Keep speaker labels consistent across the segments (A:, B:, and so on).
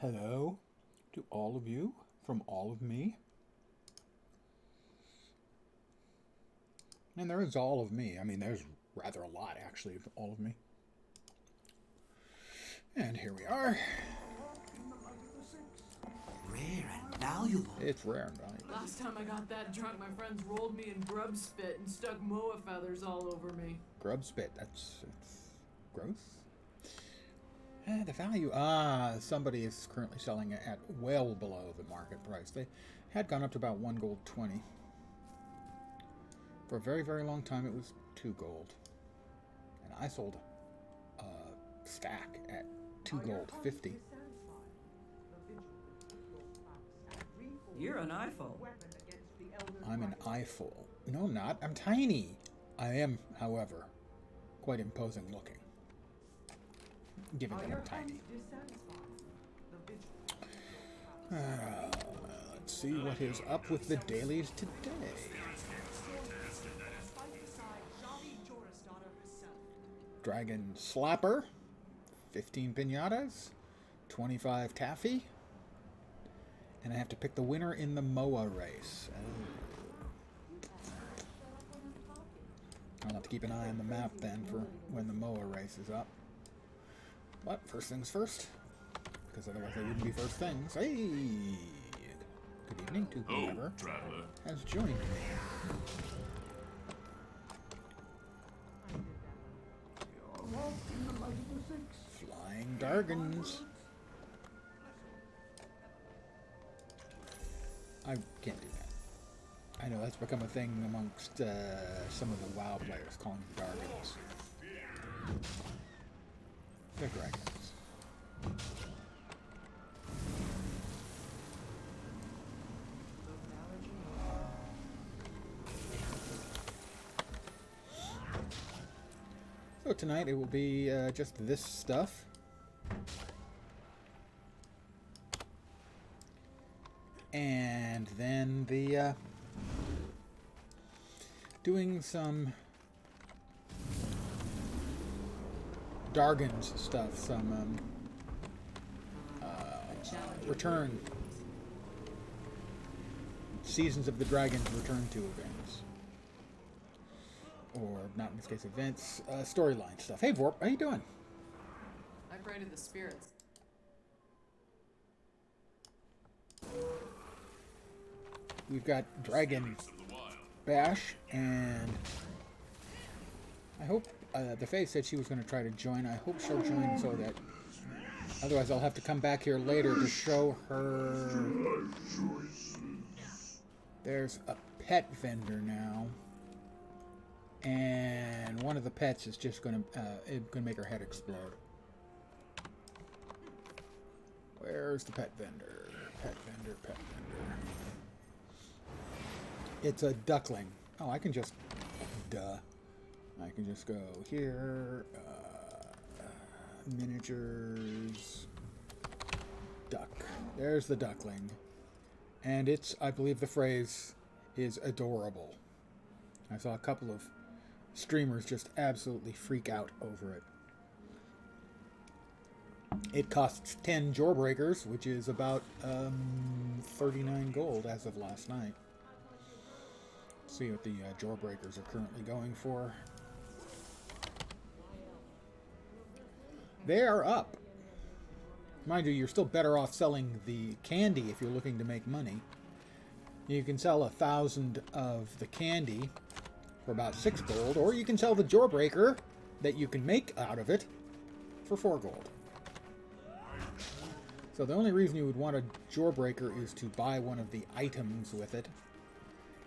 A: Hello to all of you from all of me. And there is all of me. I mean, there's rather a lot, actually, of all of me. And here we are.
B: Rare and valuable.
A: It's rare and valuable.
C: Last time I got that drunk, my friends rolled me in grub spit and stuck moa feathers all over me.
A: Grub spit. It's gross. The value. Somebody is currently selling it at well below the market price. They had gone up to about 1 gold 20. For a very, very long time, it was 2 gold. And I sold a stack at 2 gold 50.
B: You're an eyeful.
A: I'm an eyeful. No, I'm not. I'm tiny. I am, however, quite imposing looking. Given that I'm tiny. Let's see what is up with the dailies today. Dragon Slapper, 15 pinatas, 25 taffy, and I have to pick the winner in the MOA race. I'll have to keep an eye on the map then for when the MOA race is up. But first things first, because otherwise they wouldn't be first things. Hey! Good evening to whoever has joined me. Flying Dargans. I can't do that. I know that's become a thing amongst some of the WoW players, calling them Dargans. They're dragons. So tonight it will be just this stuff. And then the doing some Dargans stuff, some return Seasons of the Dragons return to events. Or not in this case events, storyline stuff. Hey Vorp, how you doing?
C: I pray to the spirits.
A: We've got Dragon Bash, and I hope the Fae said she was going to try to join. I hope she'll join so that otherwise I'll have to come back here later to show her. There's a pet vendor now, and one of the pets is just going to make her head explode. Where's the pet vendor? Pet vendor, pet vendor. It's a duckling. Oh, I can just... Duh. I can just go here. Miniatures. Duck. There's the duckling. And it's, I believe the phrase is adorable. I saw a couple of streamers just absolutely freak out over it. It costs 10 jawbreakers, which is about 39 gold as of last night. See what the jawbreakers are currently going for. They are up. Mind you, you're still better off selling the candy if you're looking to make money. You can sell 1,000 of the candy for about 6 gold, or you can sell the jawbreaker that you can make out of it for 4 gold. So the only reason you would want a jawbreaker is to buy one of the items with it.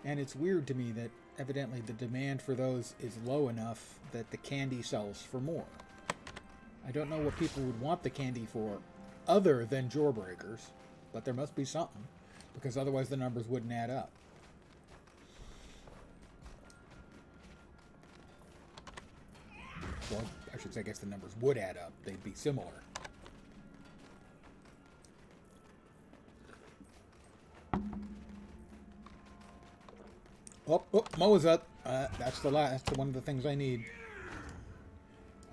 A: And it's weird to me that evidently the demand for those is low enough that the candy sells for more. I don't know what people would want the candy for other than jawbreakers, but there must be something, because otherwise the numbers wouldn't add up. Well, I should say, I guess the numbers would add up. They'd be similar. Oh, Moa's up. That's one of the things I need.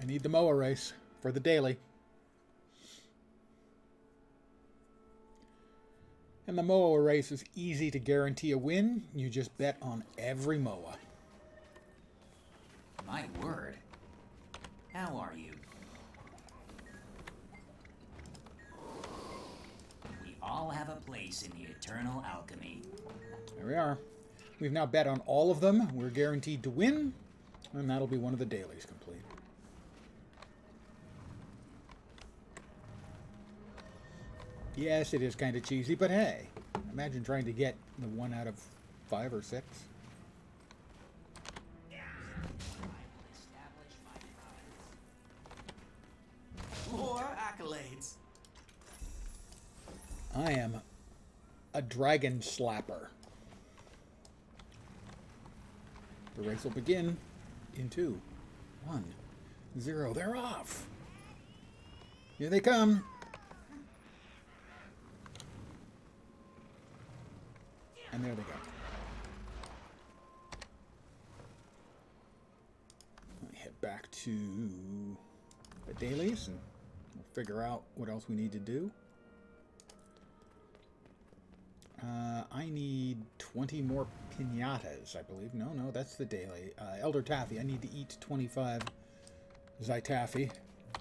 A: I need the Moa race for the daily. And the Moa race is easy to guarantee a win. You just bet on every Moa.
D: My word. How are you? We all have a place in the eternal alchemy.
A: There we are. We've now bet on all of them. We're guaranteed to win. And that'll be one of the dailies complete. Yes, it is kind of cheesy, but hey, imagine trying to get the 1 out of 5 or 6.
B: More accolades.
A: I am a dragon slapper. The race will begin in 2, 1, 0. They're off. Here they come. And there they go. Let me head back to the dailies and we'll figure out what else we need to do. I need 20 more piñatas, I believe. No, that's the daily. Elder Taffy, I need to eat 25 Zytaffy.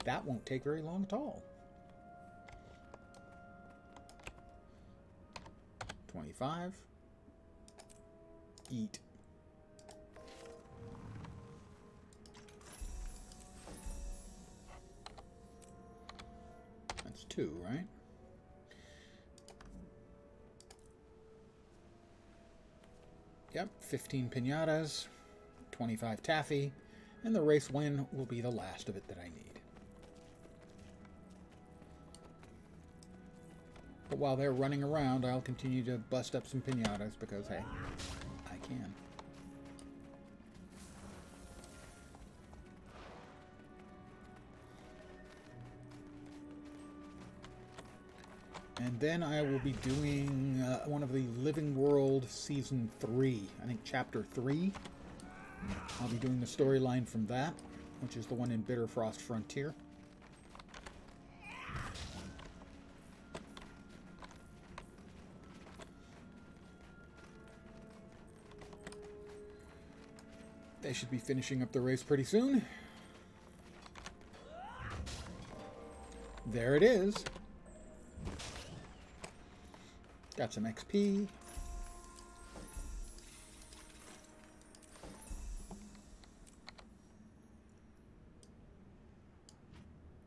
A: That won't take very long at all. 25. Eat. That's 2, right? Yep, 15 piñatas, 25 taffy, and the race win will be the last of it that I need. But while they're running around, I'll continue to bust up some piñatas because, hey, I can. And then I will be doing one of the Living World Season 3, I think Chapter 3. I'll be doing the storyline from that, which is the one in Bitterfrost Frontier. They should be finishing up the race pretty soon. There it is. Got some XP.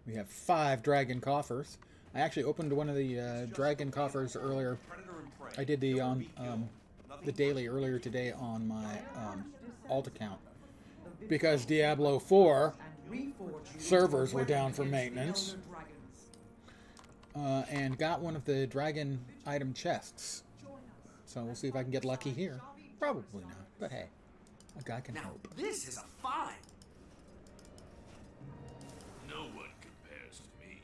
A: We have 5 dragon coffers. I actually opened one of the dragon coffers earlier. I did the daily earlier today on my alt account because Diablo 4 servers were down for maintenance. And got one of the dragon item chests. So we'll see if I can get lucky here. Probably not, but hey, a guy can hope.
B: This is a find.
E: No one compares to me.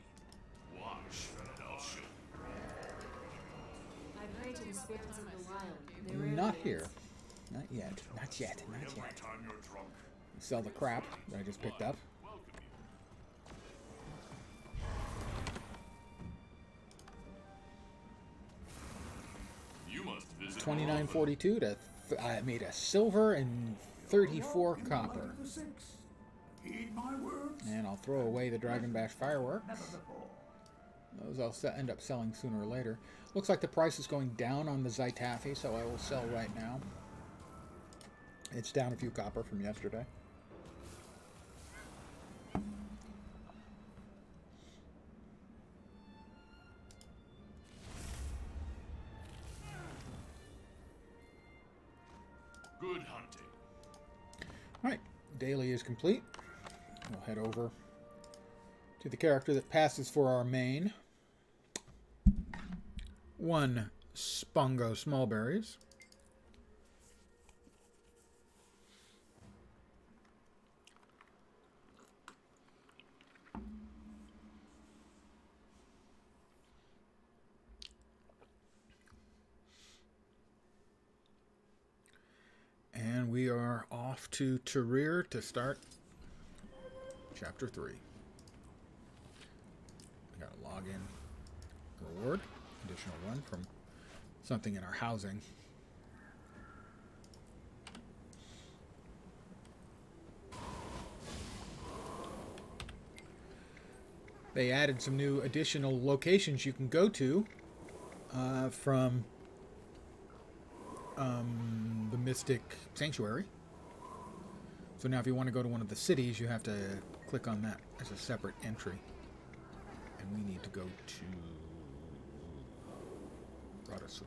E: Watch, and I'll show you.
F: I pray to the spirits of the wild.
A: Not here. Not yet. Not yet. Not
E: Every
A: yet.
E: time you're drunk,
A: Sell the crap that I just picked up.
E: welcome you. You must visit
A: 29.42 to I made a silver and 34 copper.
E: Heed my words.
A: And I'll throw away the Dragon Bash fireworks. Those I'll end up selling sooner or later. Looks like the price is going down on the Zytaffy, so I will sell right now. It's down a few copper from yesterday.
E: Good hunting.
A: Alright, daily is complete. We'll head over to the character that passes for our main. 1 Spongo Smallberries. And we are off to Tarir to start Chapter 3. We got a login reward, additional 1 from something in our housing. They added some new additional locations you can go to from the Mystic Sanctuary. So now if you want to go to one of the cities, you have to click on that as a separate entry. And we need to go to Radasu.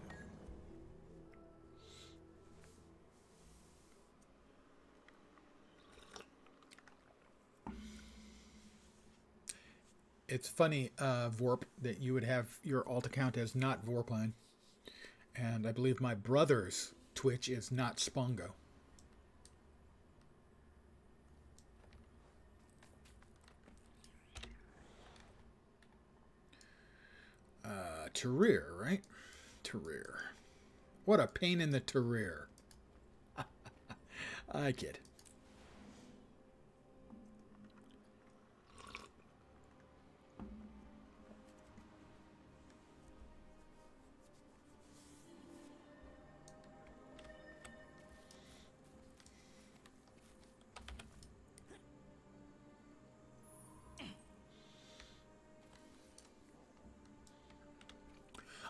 A: It's funny, Vorp, that you would have your alt account as not Vorpine. And I believe my brother's Twitch is not Spongo. Terreer, right? Terreer. What a pain in the terreer. I kid.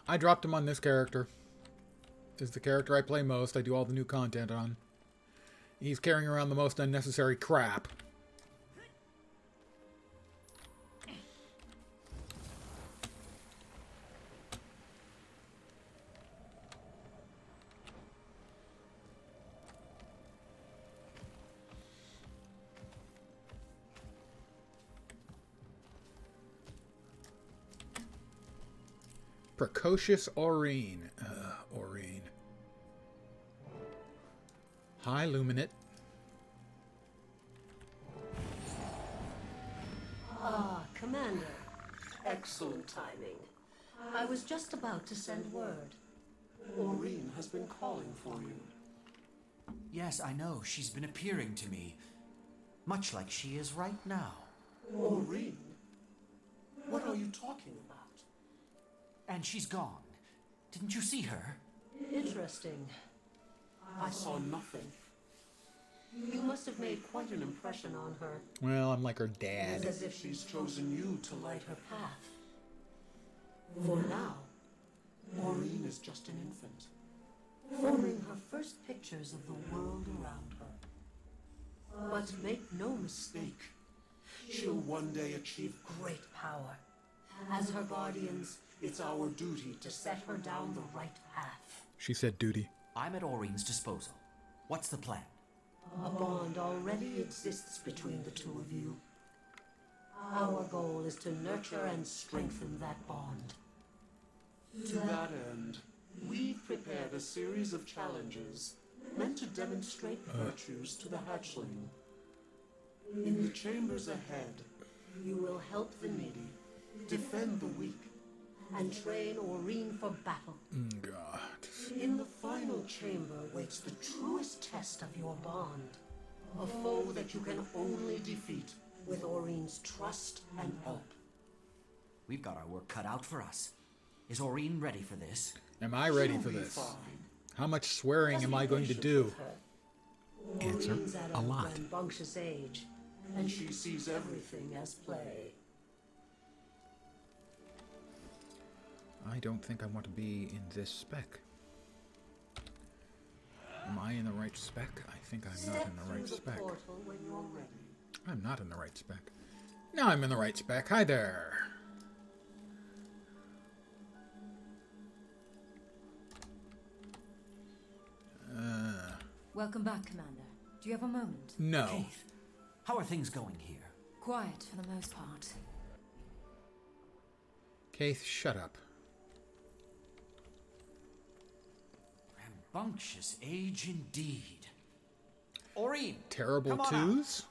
A: I dropped him on this character. This is the character I play most. I do all the new content on. He's carrying around the most unnecessary crap. Precocious Aurine. Aurine. High Luminate.
G: Ah, Commander. Excellent timing. I was just about to send word.
B: Aurine has been calling for you.
D: Yes, I know. She's been appearing to me. Much like she is right now.
B: Aurine? What are you talking about?
D: And she's gone. Didn't you see her?
G: Interesting.
B: I saw nothing.
G: You must have made quite an impression on her.
A: Well, I'm like her dad.
G: It's as if she's
B: She's chosen you to
G: light
B: light
G: her
B: her.
G: path. For now,
B: Aurine is just an infant.
G: forming her first pictures of the world around her. But make no mistake,
B: She'll one day achieve
G: great power. As her guardians,
B: It's our duty
G: to set her down the right path.
A: She said duty.
D: I'm at Aurine's disposal. What's the plan?
G: A bond already exists between the two of you. Our goal is to nurture and strengthen that bond.
B: To that end, we've prepared a series of challenges meant to demonstrate virtues to the hatchling. In the chambers ahead,
G: You will help the needy
B: defend the weak.
G: and train Aurine for battle.
A: God.
G: In the final chamber waits the truest test of your bond. A foe that you can only defeat with Aurine's trust and help.
D: We've got our work cut out for us. Is Aurine ready for this?
A: Am I ready
B: She'll
A: for
B: be
A: this?
B: fine.
A: How much swearing am I going to
G: Patience
A: do?
G: with her.
A: Answer,
G: Aurine's at
A: a lot.
G: rambunctious age, and she sees everything as play.
A: I don't think I want to be in this spec. Am I in the right spec? I think I'm not
G: Step
A: in the
G: through
A: right
G: the
A: spec.
G: portal when you're ready.
A: I'm not in the right spec. Now I'm in the right spec. Hi there.
F: Welcome back, Commander. Do you have a moment?
A: No.
D: Keith, how are things going here?
F: Quiet for the most part.
A: Keith, shut up.
D: Rambunctious age indeed. Aurine!
A: Terrible
D: come on
A: twos?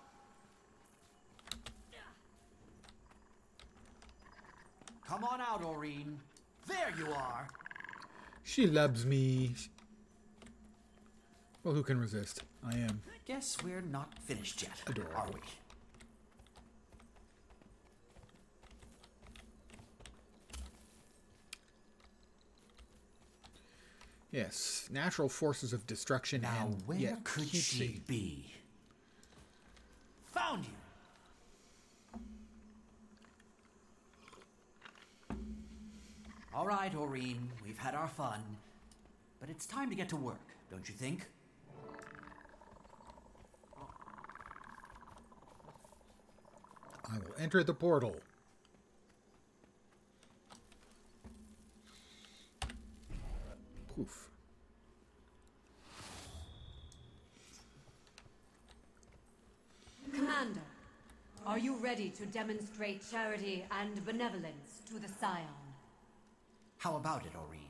D: Come on out, Aurine. There you are.
A: She loves me. Well, who can resist? I am.
D: Guess we're not finished yet,
A: Adorable.
D: are we?
A: Yes, natural forces of destruction
D: Now,
A: and
D: where
A: yet
D: could
A: keep
D: she
A: safe.
D: be? Found you! All right, Aureen, we've had our fun. But it's time to get to work, don't you think?
A: I will enter the portal. Poof.
F: Commander, are you ready to demonstrate charity and benevolence to the Scion?
D: How about it, Aureen?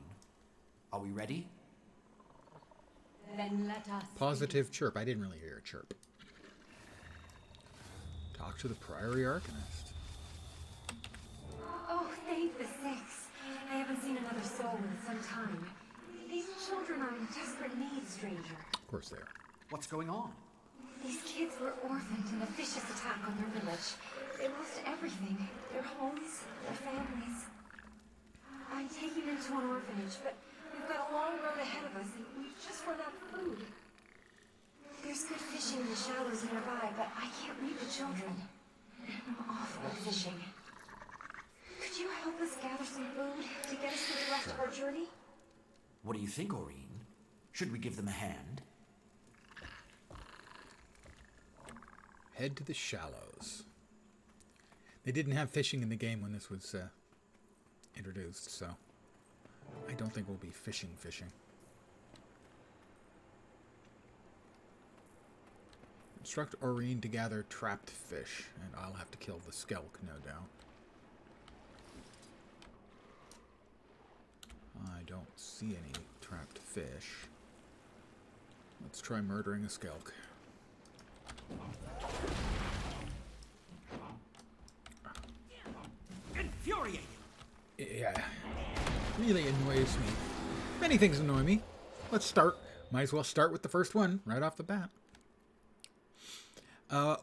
D: Are we ready?
F: Then let us
A: Positive chirp. I didn't really hear a chirp. Talk to the Priory Arcanist.
F: Oh, thank the six. I haven't seen another soul in some time. These children are in desperate need, stranger.
A: Of course they are.
D: What's going on?
F: These kids were orphaned in a vicious attack on their village. They lost everything. Their homes, their families. I'm taking them to an orphanage, but we've got a long road ahead of us and we've just run out of food. There's good fishing in the shallows nearby, but I can't leave the children. I'm awful at fishing. Could you help us gather some food to get us through the rest of our journey?
D: What do you think, Aureen? Should we give them a hand?
A: Head to the shallows. They didn't have fishing in the game when this was introduced, so I don't think we'll be fishing. Instruct Aureen to gather trapped fish, and I'll have to kill the skelk, no doubt. I don't see any trapped fish. Let's try murdering a skelk.
D: Infuriating!
A: Yeah, really annoys me. Many things annoy me. Let's start. Might as well start with the first one right off the bat.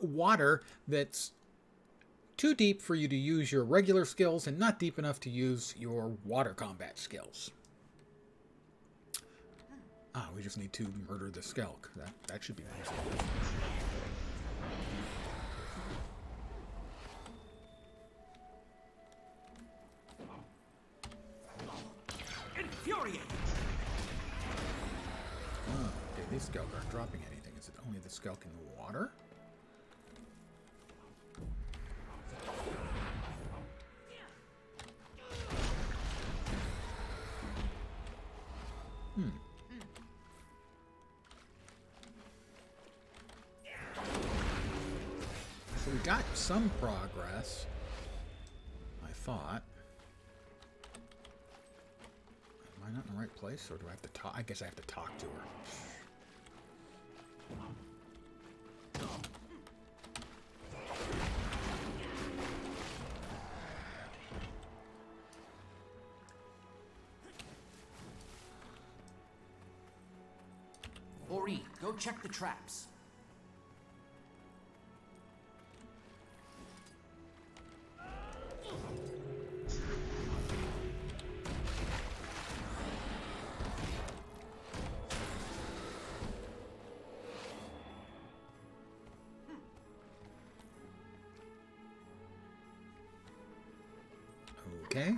A: Water that's too deep for you to use your regular skills and not deep enough to use your water combat skills. Ah, we just need to murder the skelk. That should be easy.
D: Infuriating!
A: Oh, okay, these skelk aren't dropping anything. Is it only the skelk in the water? So we got some progress, I thought. Am I not in the right place, or do I have to talk? I guess I have to talk to her.
D: Aureen, go check the traps.
A: Okay.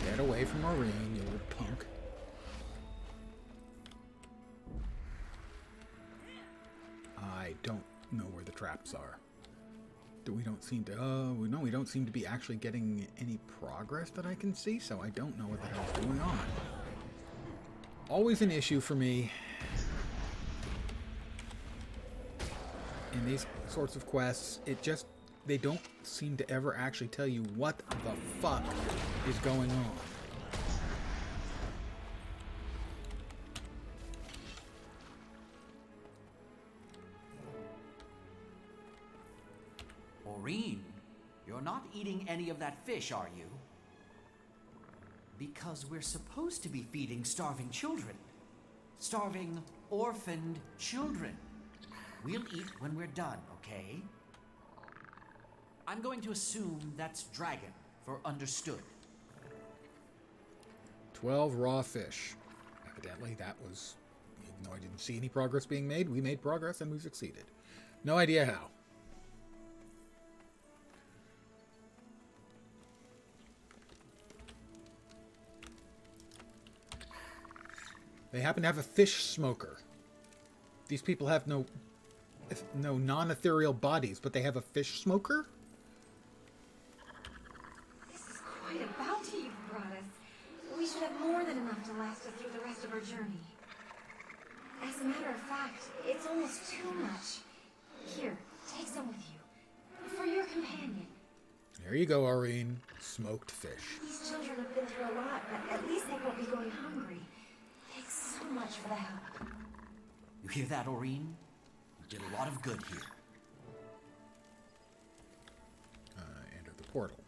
A: Get away from Aureen, you little punk. I don't know where the traps are. We don't seem to, no, we don't seem to be actually getting any progress that I can see, so I don't know what the hell's going on. Always an issue for me in these sorts of quests. They don't seem to ever actually tell you what the fuck is going on.
D: Aureen, you're not eating any of that fish, are you? Because we're supposed to be feeding starving children. Starving, orphaned children. We'll eat when we're done, okay? I'm going to assume that's dragon for understood.
A: 12 raw fish. Evidently, that was... Even though I didn't see any progress being made, we made progress and we succeeded. No idea how. They happen to have a fish smoker. These people have no non-ethereal bodies, but they have a fish smoker?
F: This is quite a bounty you've brought us. We should have more than enough to last us through the rest of our journey. As a matter of fact, it's almost too much. Here, take some with you. For your companion.
A: There you go, Aurene. Smoked fish.
F: These children have been through a lot, but at least they won't be going hungry. Thanks so much for the help.
D: You hear that, Aurene? You did a lot of good here.
A: Enter the portal.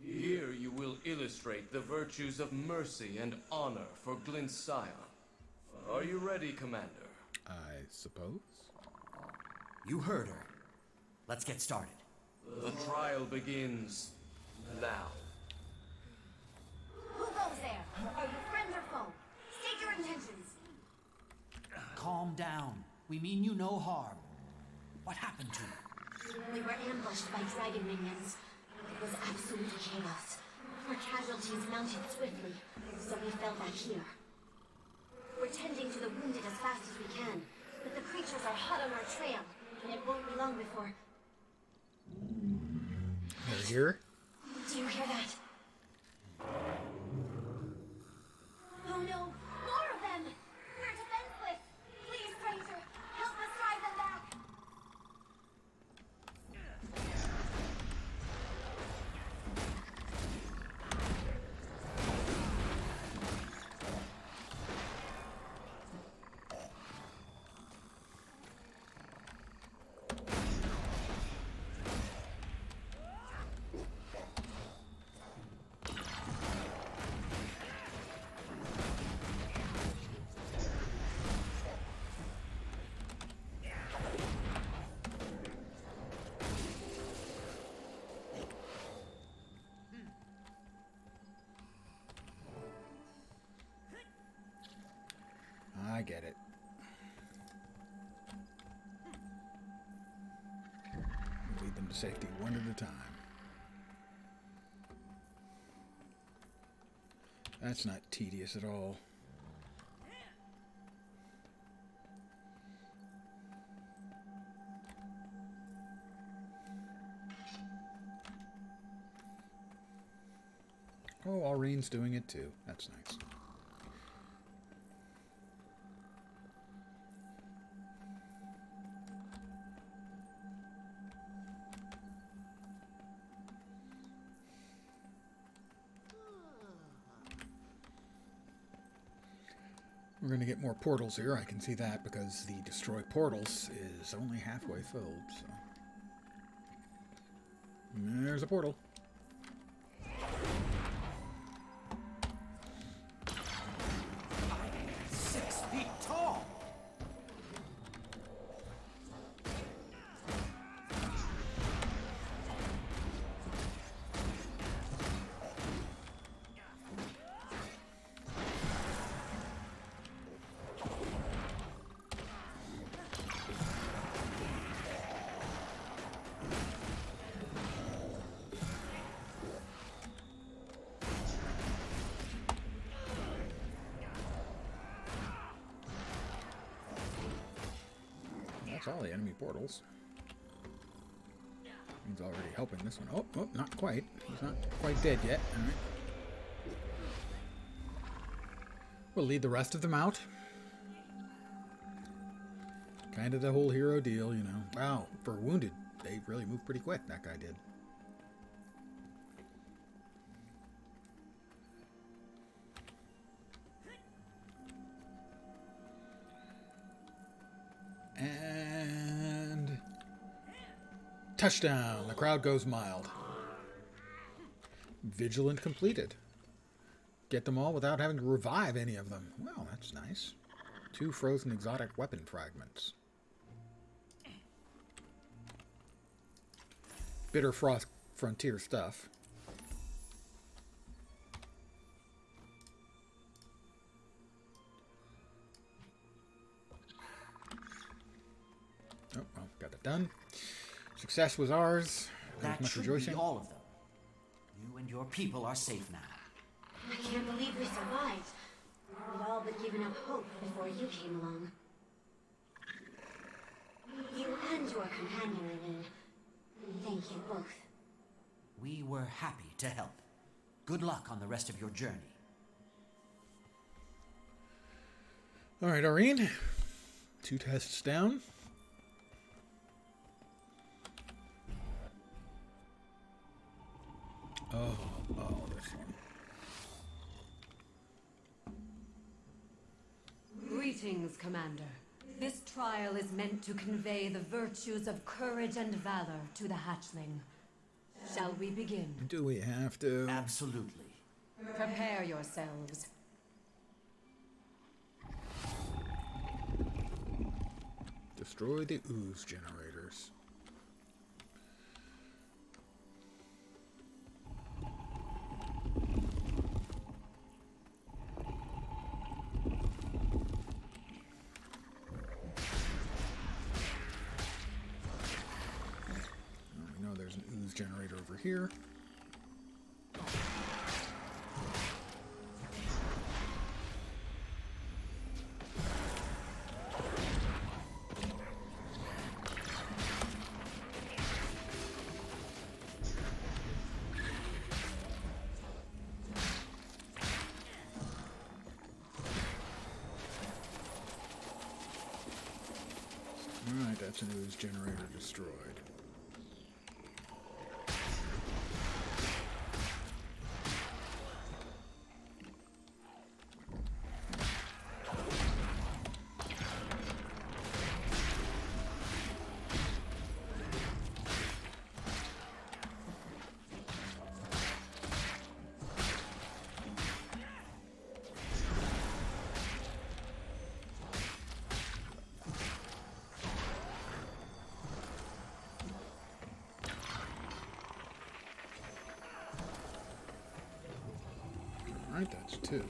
H: Here you will illustrate the virtues of mercy and honor for Glintsaya. Are you ready, Commander?
A: I suppose.
D: You heard her. Let's get started.
H: The trial begins now.
F: Who goes there? Are you friends or foe? State your intentions.
D: Calm down. We mean you no harm. What happened to you?
F: We were ambushed by dragon minions. It was absolute chaos. Our casualties mounted swiftly, so we fell back here. We're tending to the wounded as fast as we can, but the creatures are hot on our trail, and it won't be long before...
A: They're here?
F: Do you hear that? Oh no! More of them! We're defenseless! Please, stranger, help us drive them back!
A: I get it. Lead them to safety one at a time. That's not tedious at all. Oh, Aurene's doing it too. That's nice. We're going to get more portals here. I can see that because the destroy portals is only halfway filled. So. There's a portal.
D: 6 feet tall!
A: That's all the enemy portals. He's already helping this one. Oh, not quite. He's not quite dead yet. All right. We'll lead the rest of them out. Kind of the whole hero deal, you know. Wow, for wounded, they really moved pretty quick, that guy did. Touchdown! The crowd goes mild. Vigilant completed. Get them all without having to revive any of them. Well, that's nice. 2 frozen exotic weapon fragments. Bitter Frost Frontier stuff. Oh, well, got it done. Success was ours.
D: That
A: Much
D: should
A: rejoicing.
D: be all of them. You and your people are safe now.
F: I can't believe we survived. We'd all but given up hope before you came along. You and your companion, and thank you both.
D: We were happy to help. Good luck on the rest of your journey.
A: All right, Aurene. 2 tests down. Oh, this one.
I: Greetings, Commander. This trial is meant to convey the virtues of courage and valor to the hatchling. Shall we begin?
A: Do we have to?
D: Absolutely.
I: Prepare yourselves.
A: Destroy the ooze generators. We know there's an ooze generator over here. Alright, that's an ooze generator destroyed. Alright, that's 2.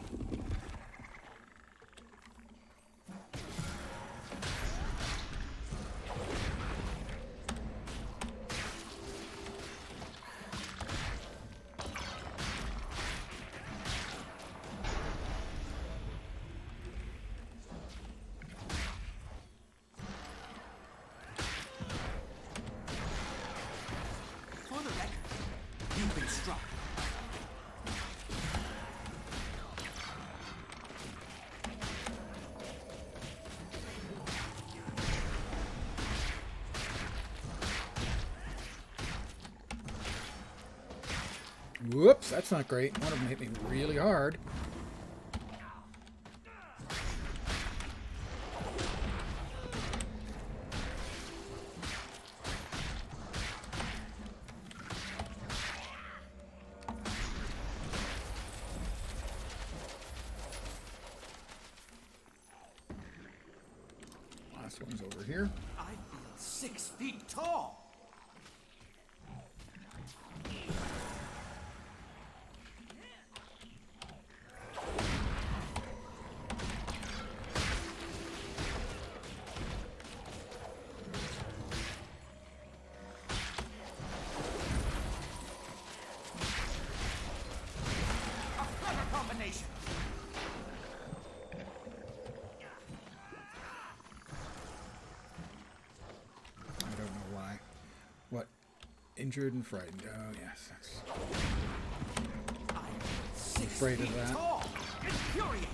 D: For the record, you've been struck.
A: Whoops, that's not great. One of them hit me really hard. Last one's over here.
D: I feel 6 feet tall. A clever combination.
A: I don't know why. What? Injured and frightened. Oh, yes. That's
D: I am 6
A: Afraid of
D: feet
A: that.
D: tall. Infuriating.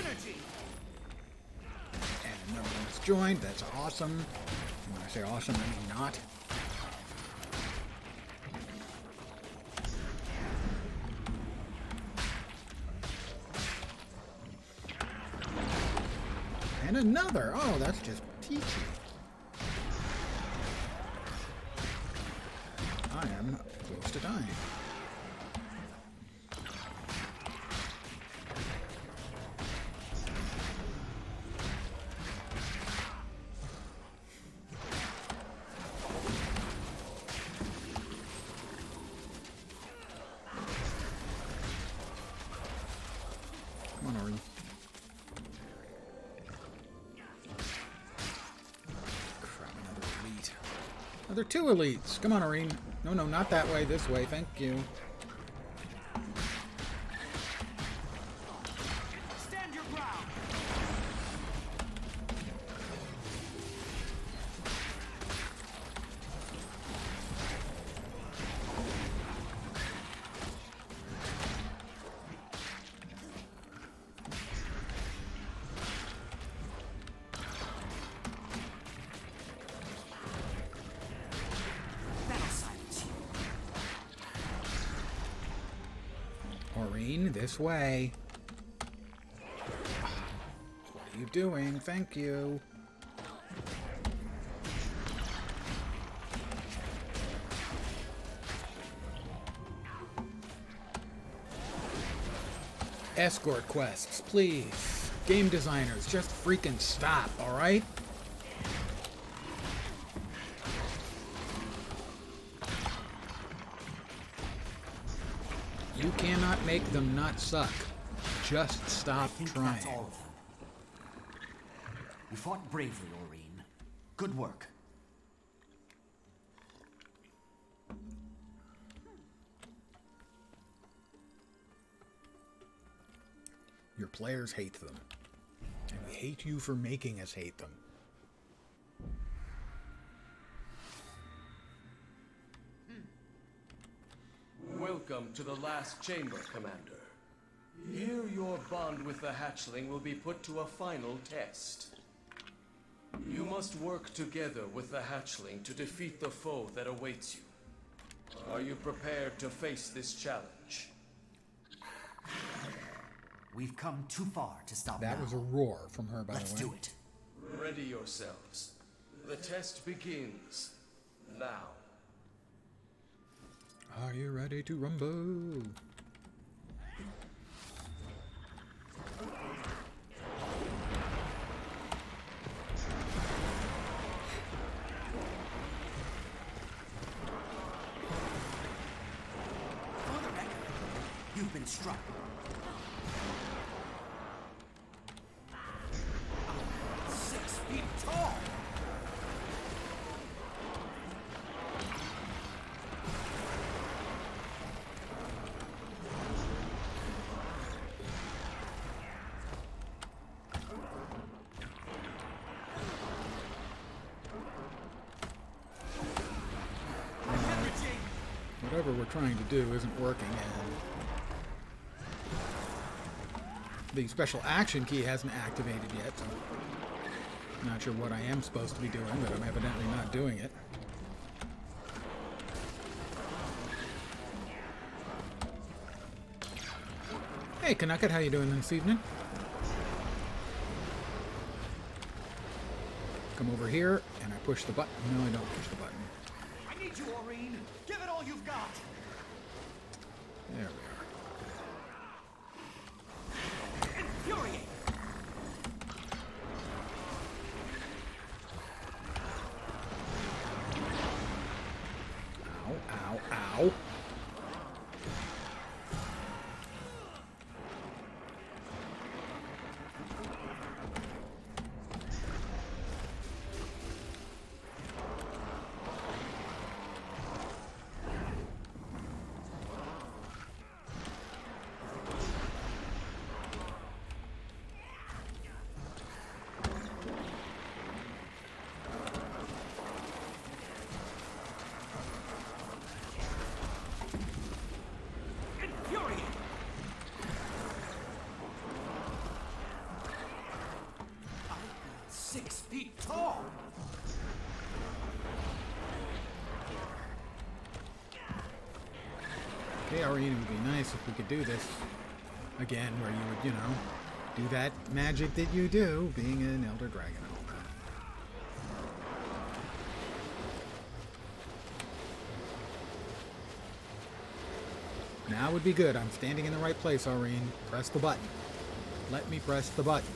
D: energy.
A: And another one is joined. That's awesome. And when I say awesome, I mean not. And another. Oh, that's just peachy. I am close to dying. Come on, Ori. Crap, another elite. Another 2 elites. Come on, Irene. No, no, not that way. This way. Thank you.
D: Stand your ground. That'll silence you.
A: Maureen, this way. What are you doing? Thank you. Escort quests, please. Game designers, just freaking stop, alright? You cannot make them not suck. Just stop
D: I think
A: trying.
D: that's all of them. You fought bravely, Aurene. Good work.
A: Your players hate them. And we hate you for making us hate them.
H: Welcome to the last chamber, Commander. Here your bond with the hatchling will be put to a final test. You must work together with the hatchling to defeat the foe that awaits you. Are you prepared to face this challenge?
D: We've come too far to stop
A: That
D: now.
A: was a roar from her, by
D: Let's
A: the way.
D: do it.
H: Ready yourselves. The test begins now.
A: Are you ready to rumble?
D: For the record, you've been struck. 6 feet tall.
A: Whatever we're trying to do isn't working, and the special action key hasn't activated yet, so I'm not sure what I am supposed to be doing, but I'm evidently not doing it. Hey, Kanaka, how you doing this evening? Come over here, and I push the button. No, I don't push the button.
D: I need you, Aurene. Give it all you've got.
A: There we are.
D: Infuriate.
A: Ow, ow, ow. Hey, Aurene, it would be nice if we could do this again, where you would, you know, do that magic that you do, being an Elder Dragon and all that. Now would be good. I'm standing in the right place, Aurene. Press the button. Let me press the button.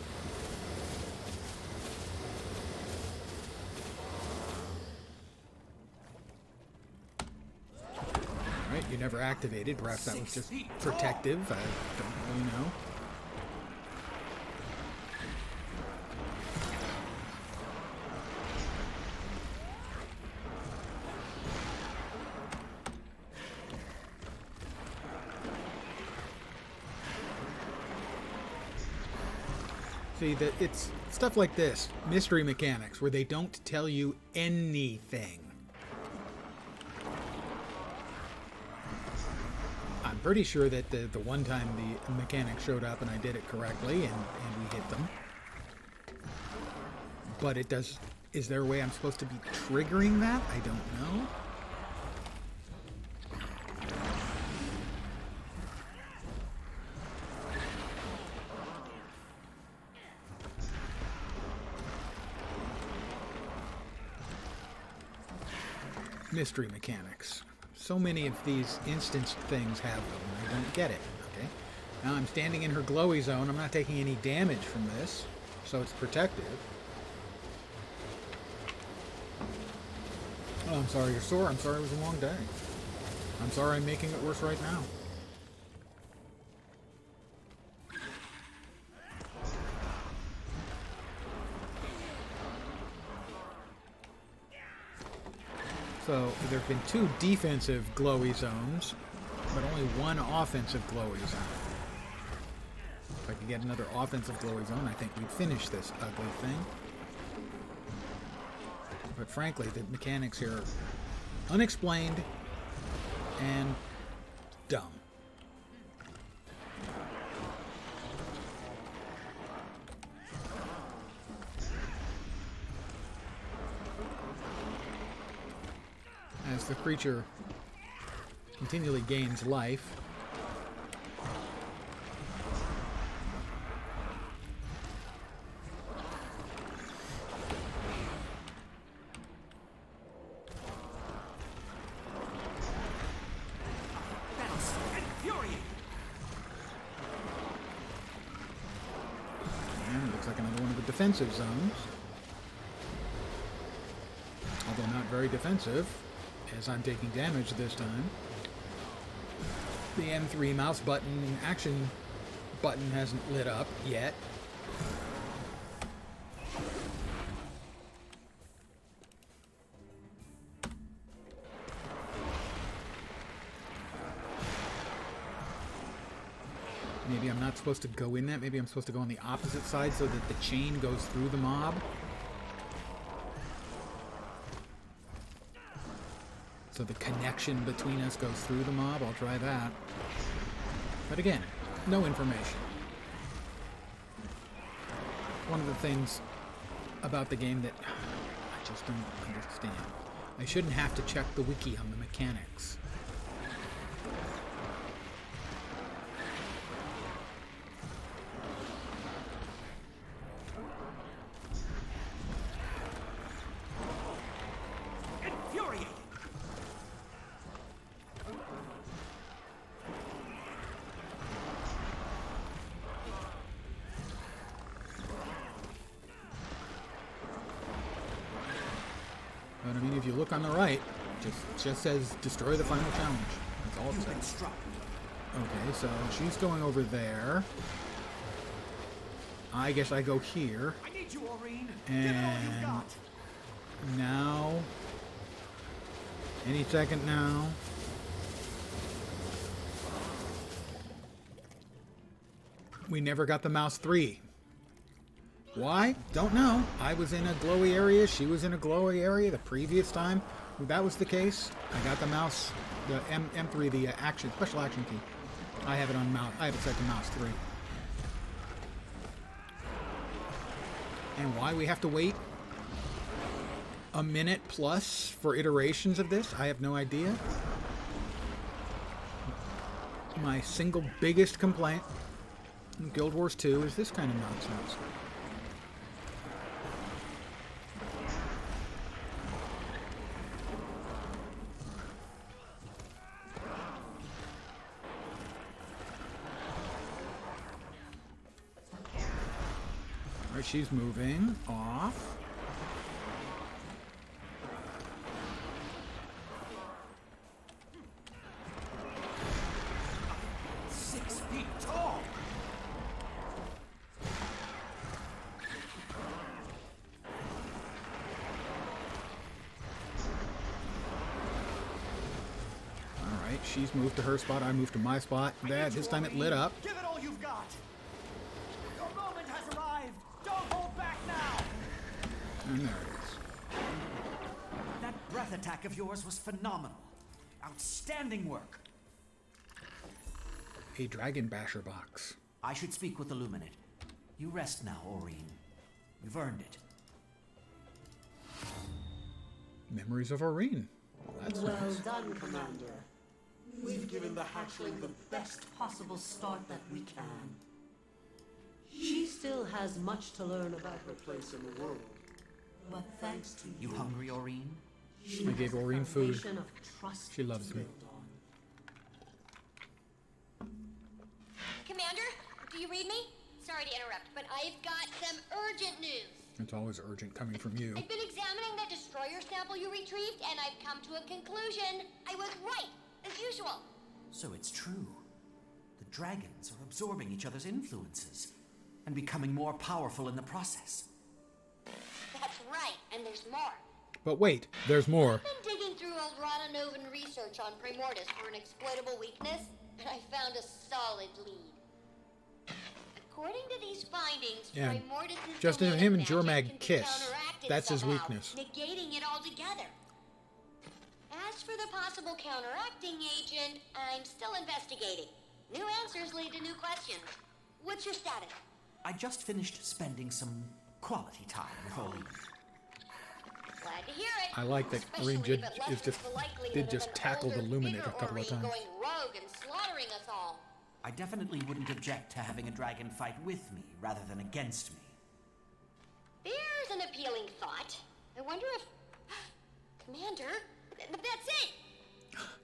A: Alright, you never activated. Perhaps that was just protective. I don't really know. See, that it's stuff like this, mystery mechanics, where they don't tell you anything. I'm pretty sure that the one time the mechanics showed up and I did it correctly and we hit them. But it does... Is there a way I'm supposed to be triggering that? I don't know. Mystery mechanics. So many of these instance things have them, and I don't get it. Okay. Now I'm standing in her glowy zone. I'm not taking any damage from this, so it's protective. Oh, I'm sorry you're sore. I'm sorry it was a long day. I'm sorry I'm making it worse right now. So, there have been 2 defensive glowy zones, but only 1 offensive glowy zone. If I could get another offensive glowy zone, I think we'd finish this ugly thing. But frankly, the mechanics here are unexplained and dumb. As the creature continually gains life, and it looks like another one of the defensive zones, although not very defensive, as I'm taking damage this time. The M3 mouse button action button hasn't lit up yet. Maybe I'm not supposed to go in that. Maybe I'm supposed to go on the opposite side so that the chain goes through the mob. So the connection between us goes through the mob. I'll try that. But again, no information. One of the things about the game that I just don't understand. I shouldn't have to check the wiki on the mechanics. But I mean, if you look on the right, it just says destroy the final challenge. That's all it says. Okay, so she's going over there. I guess I go here.
D: I need you, Aurene.
A: And now, any second now. We never got the mouse 3. Why? Don't know. I was in a glowy area. She was in a glowy area the previous time. That was the case. I got the mouse, the M3, the special action key. I have it on mouse. I have it set to mouse 3. And why we have to wait a minute plus for iterations of this, I have no idea. My single biggest complaint in Guild Wars 2 is this kind of nonsense. Alright, she's moving off.
D: 6 feet tall.
A: Alright, she's moved to her spot, I moved to my spot. This time it lit up.
D: Give it all you've got. Your moment has arrived. Don't hold back now.
A: And there it is.
D: That breath attack of yours was phenomenal. Outstanding work.
A: A Dragon Basher box.
D: I should speak with Illuminate. You rest now, Aurine. You've earned it.
A: Memories of Aurine. Well, that's
G: Well
A: nice.
G: done, Commander. We've given the hatchling the best possible start that we can. She still has much to learn about her place in the world. But thanks to
D: You hungry, Aurine?
G: she
A: I gave
G: has a
A: Aurine food.
G: foundation of trust
A: She loves
G: to
A: me.
G: build on.
J: Commander, do you read me? Sorry to interrupt, but I've got some urgent news.
A: It's always urgent coming from you.
J: I've been examining that destroyer sample you retrieved, and I've come to a conclusion. I was right, as usual.
D: So it's true. The dragons are absorbing each other's influences and becoming more powerful in the process.
J: That's right, and there's more.
A: But wait, there's more.
J: I've been digging through old Rodanovan research on Primordus for an exploitable weakness, and I found a solid lead. According to these findings,
A: Yeah,
J: Primordus'
A: just as
J: domain
A: him
J: of
A: and
J: magic
A: Jormag
J: can be
A: kiss.
J: counteracted
A: That's his
J: somehow,
A: weakness.
J: negating it altogether. As for the possible counteracting agent, I'm still investigating. New answers lead to new questions. What's your status?
D: I just finished spending some quality time with Aurine.
J: Glad to hear it.
A: I like that
J: Especially
A: Aurine
J: if it lessens the likelihood
A: did
J: of
A: just
J: an
A: tackle the
J: older,
A: Luminate
J: bigger
A: a couple of
J: Aurine
A: times.
J: going rogue and slaughtering us all.
D: I definitely wouldn't object to having a dragon fight with me rather than against me.
J: There's an appealing thought. I wonder if... Commander, that's it!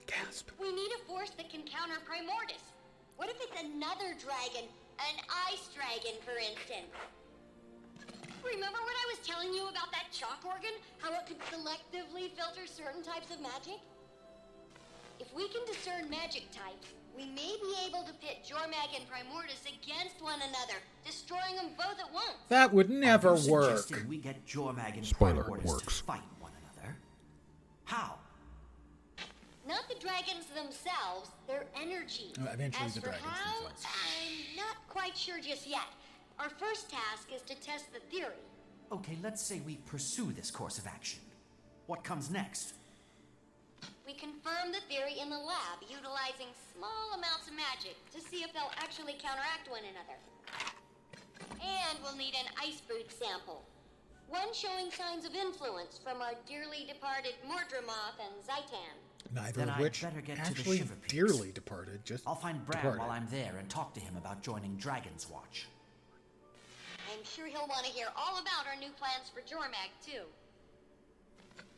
A: Gasp.
J: We need a force that can counter Primordus. What if it's another dragon? An ice dragon, for instance? Remember when I was telling you about that chalk organ? How it could selectively filter certain types of magic? If we can discern magic types, we may be able to pit Jormag and Primordus against one another, destroying them both at once.
A: That would never
D: Are you
A: work.
D: suggesting we get Jormag and
A: Spoiler,
D: Primordus
A: works.
D: to fight one another? How?
J: Not the dragons themselves, their energy.
A: Eventually
J: As
A: the
J: for
A: dragons
J: how,
A: themselves.
J: I'm not quite sure just yet. Our first task is to test the theory.
D: Okay, let's say we pursue this course of action. What comes next?
J: We confirm the theory in the lab, utilizing small amounts of magic to see if they'll actually counteract one another. And we'll need an ice brood sample. One showing signs of influence from our dearly departed Mordramoth and Zaitan.
A: Neither
D: Then
A: of
D: I'd
A: which
D: better get to the
A: actually
D: Shiver Peaks.
A: dearly departed. Just
D: I'll find Bran
A: departed.
D: while I'm there and talk to him about joining Dragon's Watch.
J: I'm sure he'll want to hear all about our new plans for Jormag, too.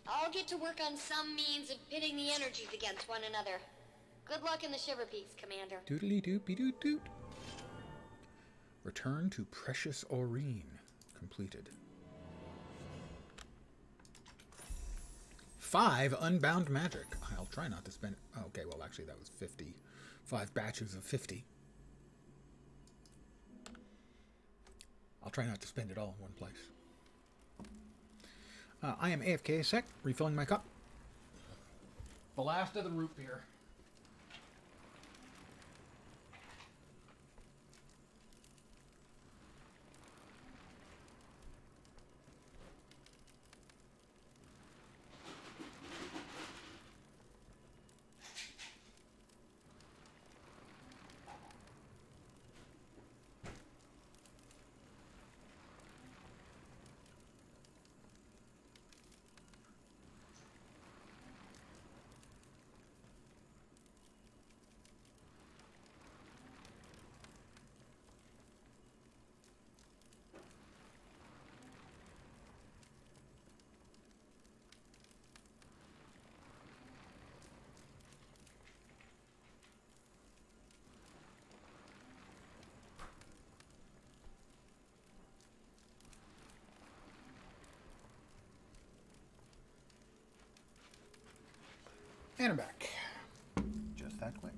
J: I'll get to work on some means of pitting the energies against one another. Good luck in the Shiver Peaks, Commander.
A: Doodly doopy doot doot. Return to Precious Aurine. Completed. 5 unbound magic. I'll try not to spend... Oh, okay, well, actually, that was 50. 5 batches of 50. I'll try not to spend it all in one place. I am AFK a sec, refilling my cup. The last of the root beer. And I'm back. Just that quick.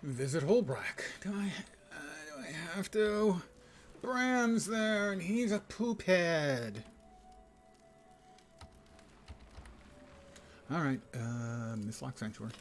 A: Visit Holbrack. Do I have to? Bram's there, and he's a poop head. Alright, Mistlock Sanctuary.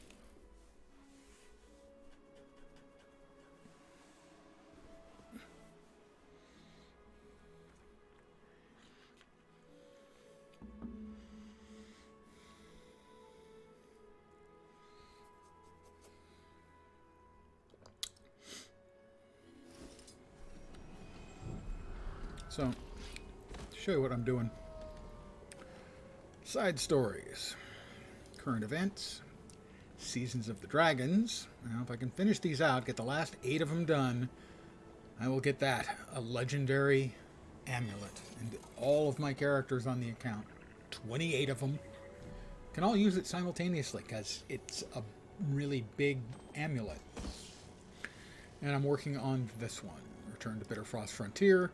A: So, to show you what I'm doing. Side stories. Current events. Seasons of the Dragons. Now, if I can finish these out, get the last 8 of them done, I will get that. A legendary amulet. And all of my characters on the account, 28 of them, can all use it simultaneously because it's a really big amulet. And I'm working on this one. Return to Bitterfrost Frontier.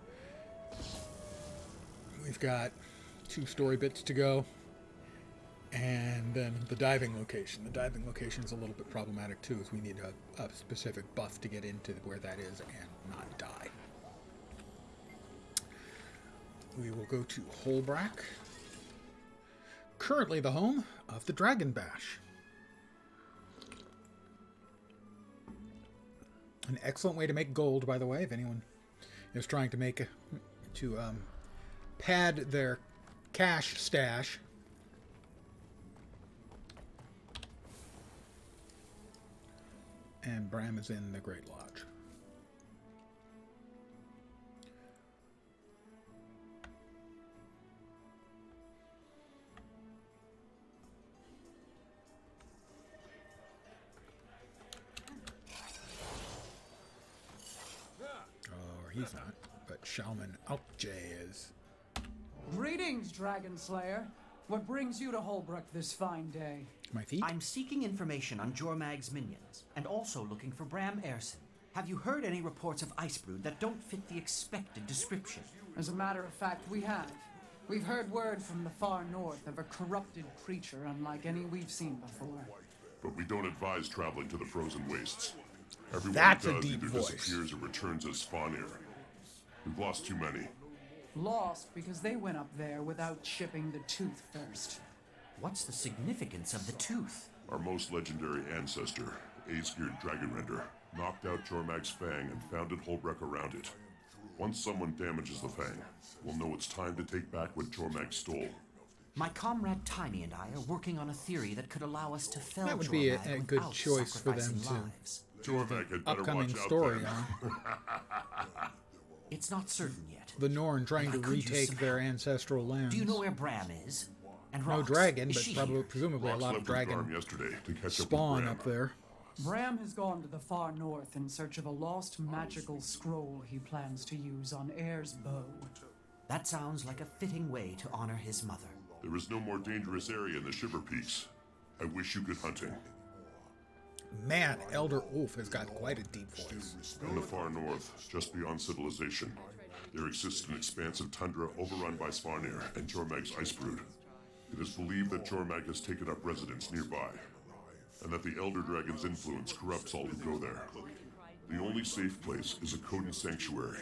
A: We've got 2 story bits to go, and then the diving location. The diving location is a little bit problematic too, as we need a specific buff to get into where that is and not die. We will go to Holbrack, currently the home of the Dragon Bash. An excellent way to make gold, by the way, if anyone is trying to make pad their cash stash. And Bram is in the Great Lodge. Or he's not, but Shaman Alkjay is.
K: Greetings, Dragon Slayer. What brings you to Holbrook this fine day?
A: My feet?
D: I'm seeking information on Jormag's minions, and also looking for Bram Erson. Have you heard any reports of Icebrood that don't fit the expected description?
K: As a matter of fact, we have. We've heard word from the far north of a corrupted creature unlike any we've seen before.
L: But we don't advise traveling to the frozen wastes. Everyone
A: That's
L: who
A: a
L: does
A: deep
L: either
A: voice.
L: disappears or returns as Svanir. We've lost too many.
K: Lost because they went up there without shipping the tooth first.
D: What's the significance of the tooth?
L: Our most legendary ancestor, Aesgeir Dragonrender, knocked out Jormag's fang and founded Holbrook around it. Once someone damages the fang, we'll know it's time to take back what Jormag stole.
D: My comrade Tiny and I are working on a theory that could allow us to fell
A: That would be a
D: Jormag
A: good
D: without
A: choice for them
D: sacrificing
A: to
D: lives.
L: Jormag had better
A: upcoming
L: watch out
A: story
L: then.
A: on.
D: It's not certain yet.
A: The Norn trying to
D: I could use
A: retake
D: some
A: their
D: help.
A: ancestral lands.
D: Do you know where Bram is? And
A: No
D: Rox,
A: dragon,
D: is
A: but
D: she
A: probably
D: here?
A: presumably a
L: Rox
A: lot of
L: left with Garm
A: dragon
L: yesterday to catch
A: spawn
L: up with Bram.
A: up there.
K: Bram has gone to the far north in search of a lost magical scroll he plans to use on Air's bow.
D: That sounds like a fitting way to honor his mother.
L: There is no more dangerous area in the Shiver Peaks. I wish you good hunting.
A: Man, Elder Ulf has got quite a deep voice.
L: In the far north, just beyond civilization, there exists an expanse of tundra overrun by Svanir and Jormag's Icebrood. It is believed that Jormag has taken up residence nearby, and that the Elder Dragon's influence corrupts all who go there. The only safe place is a Coden sanctuary,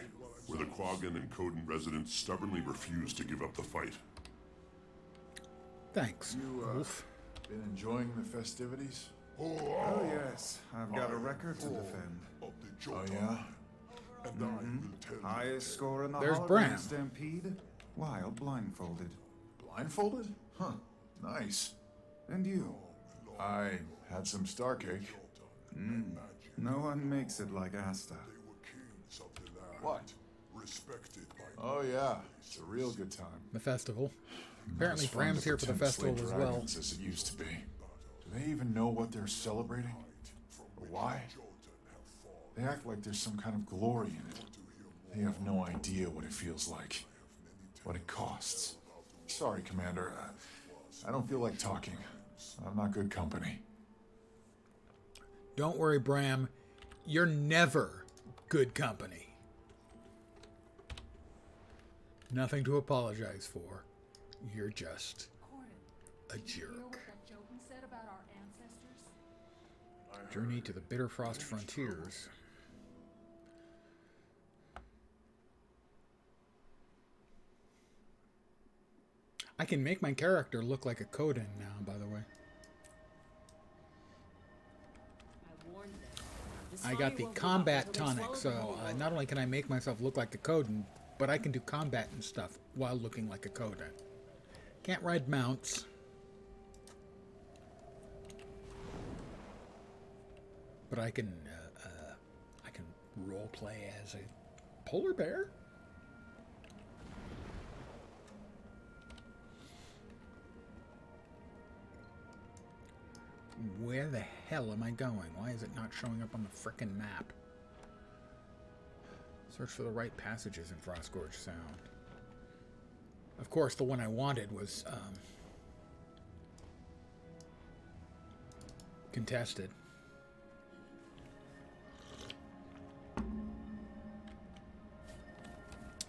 L: where the Quaggan and Coden residents stubbornly refuse to give up the fight.
A: Thanks,
M: You,
A: Ulf.
M: been enjoying the festivities? Oh, yes. I've got a record to defend. Oh, yeah? Highest score in the
A: There's
M: Holiday
A: Bram.
M: Stampede? While blindfolded. Blindfolded? Huh. Nice. And you? I had some star cake. No one makes it like Asta. What? Oh, yeah. It's a real good time.
A: The festival. Apparently
M: It's fun
A: Bram's
M: to
A: here for the
M: pretend to
A: festival
M: slay
A: as well.
M: dragons as it used to be. Do they even know what they're celebrating? Or why? They act like there's some kind of glory in it. They have no idea what it feels like. What it costs. Sorry, Commander. I don't feel like talking. I'm not good company.
A: Don't worry, Bram. You're never good company. Nothing to apologize for. You're just a
K: Hear what
A: jerk.
K: that Jotun said about our ancestors?
A: Journey to the Bitterfrost frontiers. I can make my character look like a Coden now, by the way. I got the combat tonic, so not only can I make myself look like a Coden, but I can do combat and stuff while looking like a Coden. Can't ride mounts. But I can role play as a polar bear. Where the hell am I going? Why is it not showing up on the frickin' map? Search for the right passages in Frostgorge Sound. Of course, the one I wanted was contested.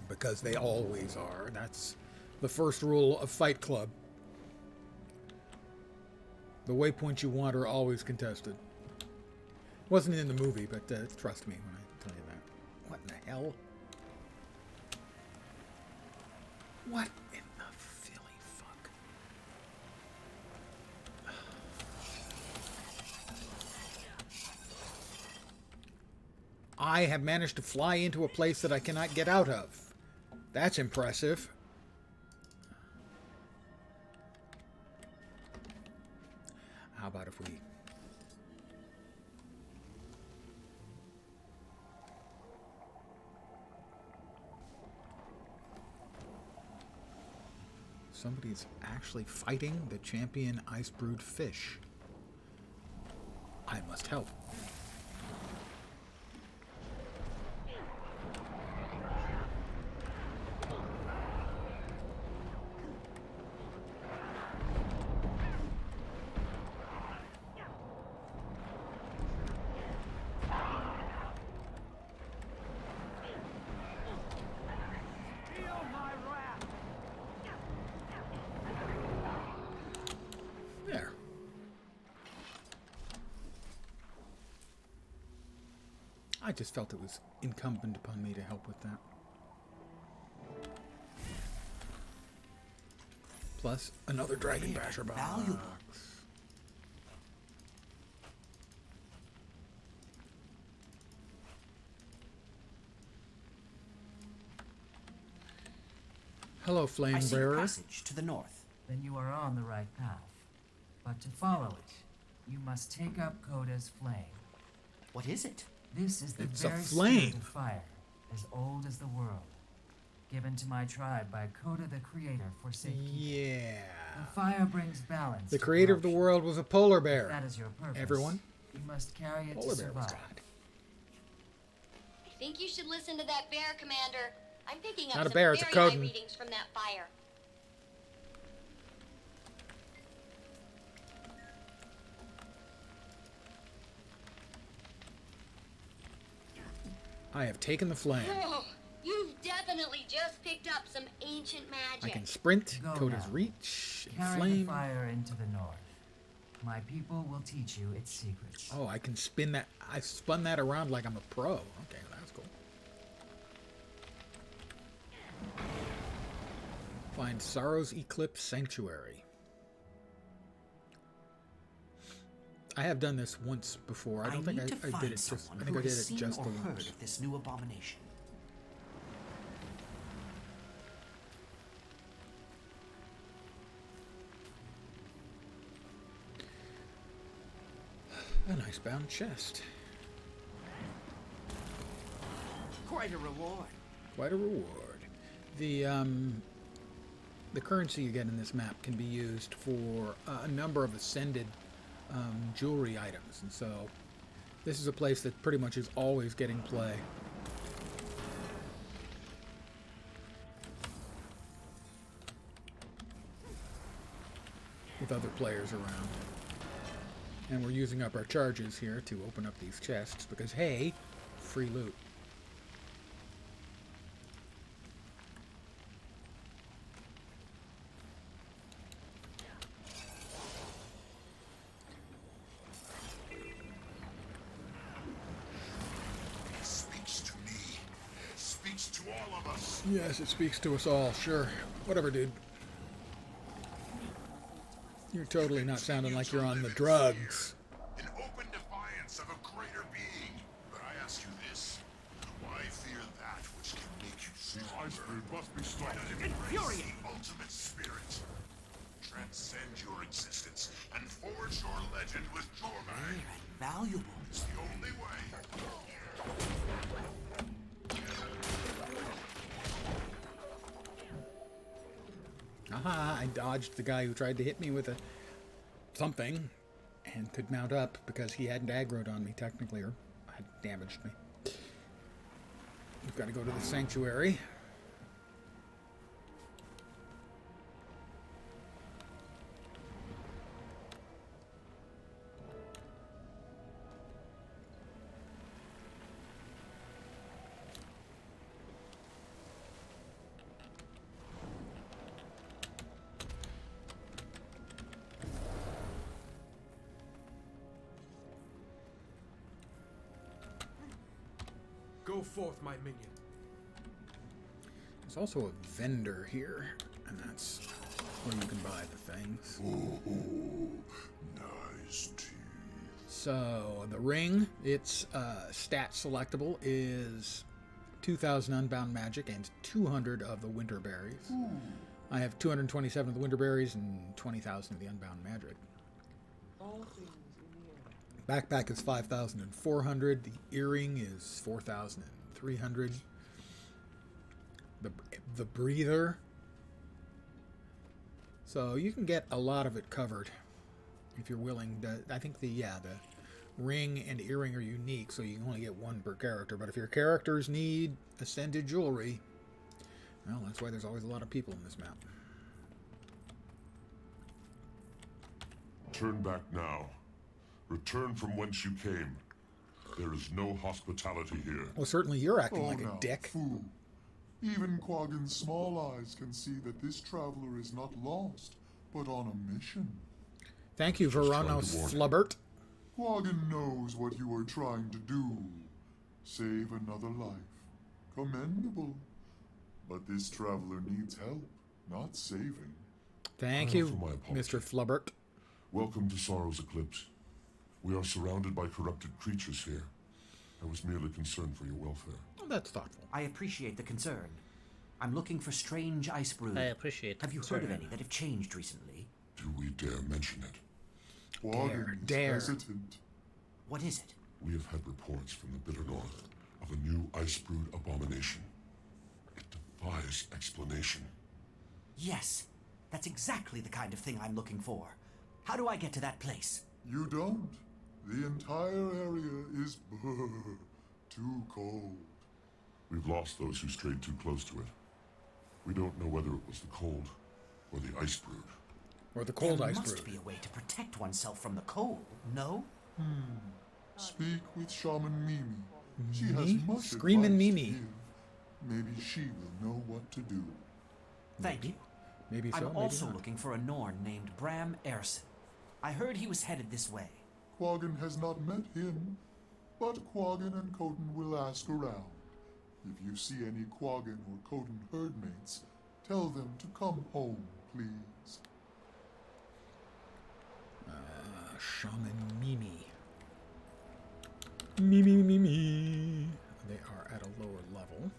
A: Because they always are. That's the first rule of Fight Club. The waypoints you want are always contested. Wasn't in the movie, but trust me when I tell you that. What in the hell? What in the Philly fuck? I have managed to fly into a place that I cannot get out of. That's impressive. How about if we... Somebody's actually fighting the champion ice-brewed fish. I must help. There. I just felt it was incumbent upon me to help with that. Plus, another Dragon Basher box.
D: Valuable.
A: Hello, Flame
D: I see a
A: Bearer.
D: passage to the north.
K: Then you are on the right path. But to follow it, you must take up Coda's flame.
D: What is it?
K: This is the
A: It's a
K: very
A: flame.
K: spirit of fire, as old as the world. Given to my tribe by Coda the Creator for safekeeping.
A: Yeah.
K: The fire brings balance.
A: The
K: to
A: creator of the
K: corruption.
A: world was a polar
K: If
A: bear.
K: that is your purpose.
A: Everyone?
K: You must carry it
A: Polar
K: to
A: bear was
K: survive.
A: God.
J: I think you should listen to that bear, Commander. I'm picking up
A: Not a
J: some
A: bear, it's a
J: very high
A: Coden.
J: readings from that fire.
A: I have taken the flame.
J: Whoa, you've definitely just picked up some ancient magic.
A: I can sprint,
K: Go
A: Coda's
K: now.
A: reach, and
K: Carry
A: flame.
K: the fire into the north. My people will teach you its secrets.
A: Oh, I can spin that. I spun that around like I'm a pro. Okay, that's cool. Find Sorrow's Eclipse Sanctuary. I have done this once before. I don't think
D: need to
A: I
D: find
A: did it just.
D: someone
A: I think
D: who
A: I did
D: has
A: it
D: seen
A: just
D: or
A: the
D: heard
A: once.
D: of this new abomination.
A: An icebound chest.
D: Quite a reward.
A: Quite a reward. The currency you get in this map can be used for a number of ascended jewelry items, and so this is a place that pretty much is always getting play. With other players around. And we're using up our charges here to open up these chests because, hey, free loot.
L: of us.
A: Yes, it speaks to us all. Sure. Whatever, dude. You're totally not sounding like you're on the drugs.
L: In open defiance of a greater being. But I ask you this. Why fear that which can make you stronger? The Iceberg must be stopped.
D: Infuriating!
L: The ultimate spirit. Transcend your existence and forge your legend with Jormag.
D: Valuable.
L: It's the only way.
A: Aha, I dodged the guy who tried to hit me with a something and could mount up because he hadn't aggroed on me technically, or had damaged me. We've got to go to the sanctuary.
N: Go forth, my minion.
A: There's also a vendor here, and that's where you can buy the things.
L: Ooh, nice teeth.
A: So the ring, its stat selectable is 2,000 unbound magic and 200 of the winter berries. I have 227 of the winter berries and 20,000 of the unbound magic. Backpack is 5,400. The earring is 4,300. The breather. So you can get a lot of it covered if you're willing to. I think the ring and earring are unique, so you can only get one per character. But if your characters need ascended jewelry, well, that's why there's always a lot of people in this map.
L: Turn back now. Return from whence you came. There is no hospitality here.
A: Well, certainly you're acting like a dick.
O: Fool. Even Quaggan's small eyes can see that this traveler is not lost, but on a mission.
A: Thank you, Veranos Flubbert.
O: Quaggan knows what you are trying to do. Save another life. Commendable. But this traveler needs help, not saving.
A: Thank you, Mr. Flubbert.
L: Welcome to Sorrow's Eclipse. We are surrounded by corrupted creatures here. I was merely concerned for your welfare.
A: Oh, that's thoughtful.
D: I appreciate the concern. I'm looking for strange ice brew.
P: I appreciate
D: Have you heard of any that have changed recently?
L: Do we dare mention it?
O: Quaggan is hesitant.
D: What is it?
L: We have had reports from the bitter north of a new ice-brewed abomination. It defies explanation.
D: Yes, that's exactly the kind of thing I'm looking for. How do I get to that place?
O: You don't. The entire area is too cold.
L: We've lost those who strayed too close to it. We don't know whether it was the cold or the ice brood.
A: Or the cold ice brood.
D: There must be a way to protect oneself from the cold, no?
O: Speak with Shaman Mimi. She has much
A: Screamin'
O: advice
A: Mimi.
O: to give. Maybe she will know what to do.
D: Thank you.
A: Maybe so,
D: I'm
A: maybe
D: also
A: not.
D: looking for a Norn named Bram Erson. I heard he was headed this way.
O: Quaggan has not met him, but Quaggan and Coden will ask around. If you see any Quaggan or Coden herdmates, tell them to come home, please.
A: Shaman Mimi. Mimi. They are at a lower level.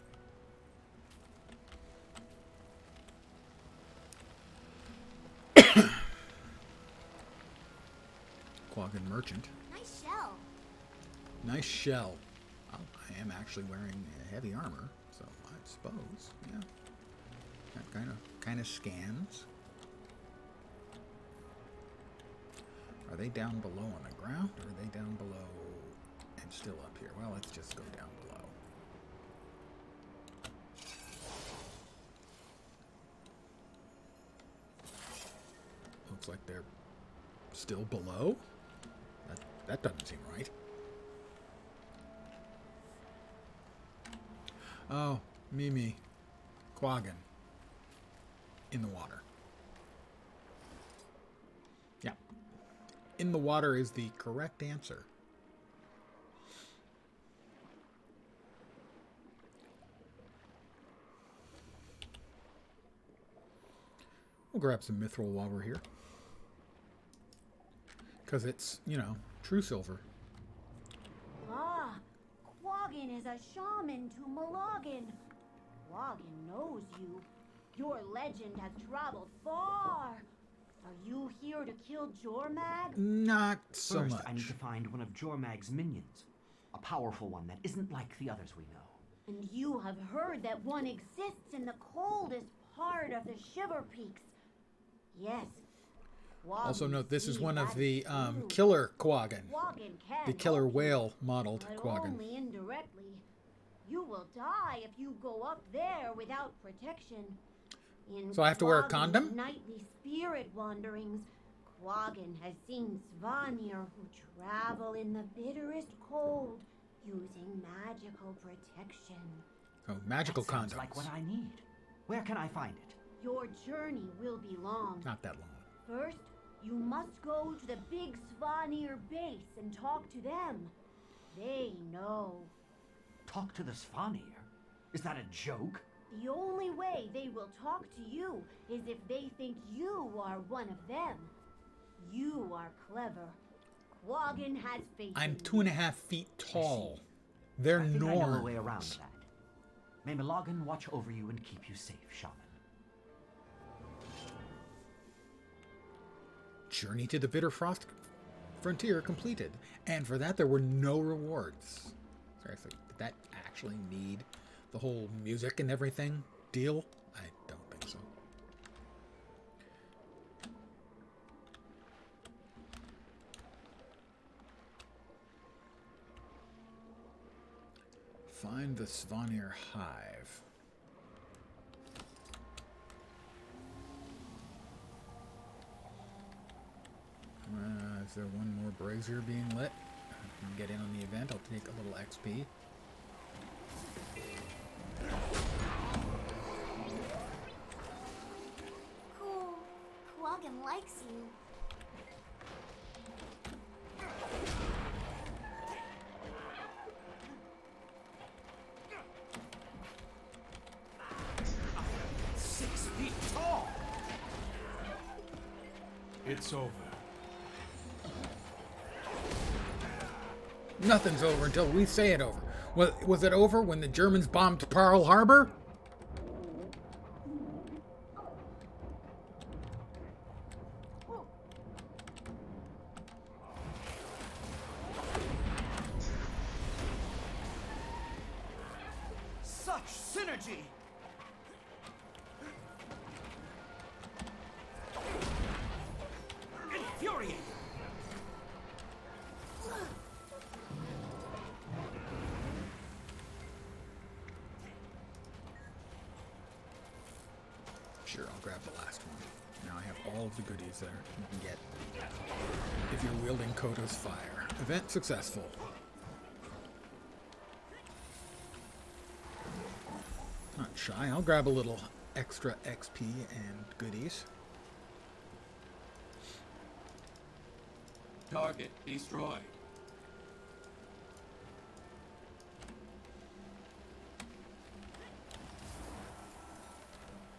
A: Quaggan Merchant.
J: Nice shell.
A: Nice shell. Oh, I am actually wearing heavy armor, so I suppose, yeah. That kind of scans. Are they down below on the ground, or are they down below and still up here? Well, let's just go down below. Looks like they're still below? That doesn't seem right. Oh, Mimi. Quaggan. In the water. Yeah. In the water is the correct answer. We'll grab some mithril while we're here. Because it's, you know, true silver.
P: Ah, Quaggin is a shaman to Malogin. Quaggin knows you. Your legend has traveled far. Are you here to kill Jormag?
A: Not so
D: First,
A: much.
D: I need to find one of Jormag's minions. A powerful one that isn't like the others we know.
P: And you have heard that one exists in the coldest part of the Shiver Peaks. Yes.
A: Also note, this is one of the killer Quaggin. The killer whale modeled
P: But
A: Quaggin.
P: only indirectly. You will die if you go up there without protection. In
A: So I have to wear a
P: Quaggin's
A: condom?
P: nightly spirit wanderings, Quaggin has seen Svanir who travel in the bitterest cold using magical protection.
A: Oh, magical
D: That sounds
A: condoms.
D: like what I need. Where can I find it?
P: Your journey will be long.
A: Not that long.
P: First, you must go to the big Svanir base and talk to them. They know.
D: Talk to the Svanir? Is that a joke?
P: The only way they will talk to you is if they think you are one of them. You are clever. Quaggin has faith
A: I'm
P: in
A: 2.5 feet tall. They're
D: I think I know a way
A: norms.
D: around that. May Malogin watch over you and keep you safe, Shaman.
A: Journey to the Bitter Frost Frontier completed. And for that, there were no rewards. Sorry, so did that actually need the whole music and everything deal? I don't think so. Find the Svanir Hive. Is there one more brazier being lit? I can get in on the event. I'll take a little XP.
F: Cool. Quaggin likes you.
N: It's over.
A: Nothing's over until we say it over. Was it over when the Germans bombed Pearl Harbor?
D: Such synergy! Infuriating!
A: Sure, I'll grab the last one. Now I have all of the goodies there you can get if you're wielding Koto's fire. Event successful. Not shy. I'll grab a little extra XP and goodies.
E: Target destroyed.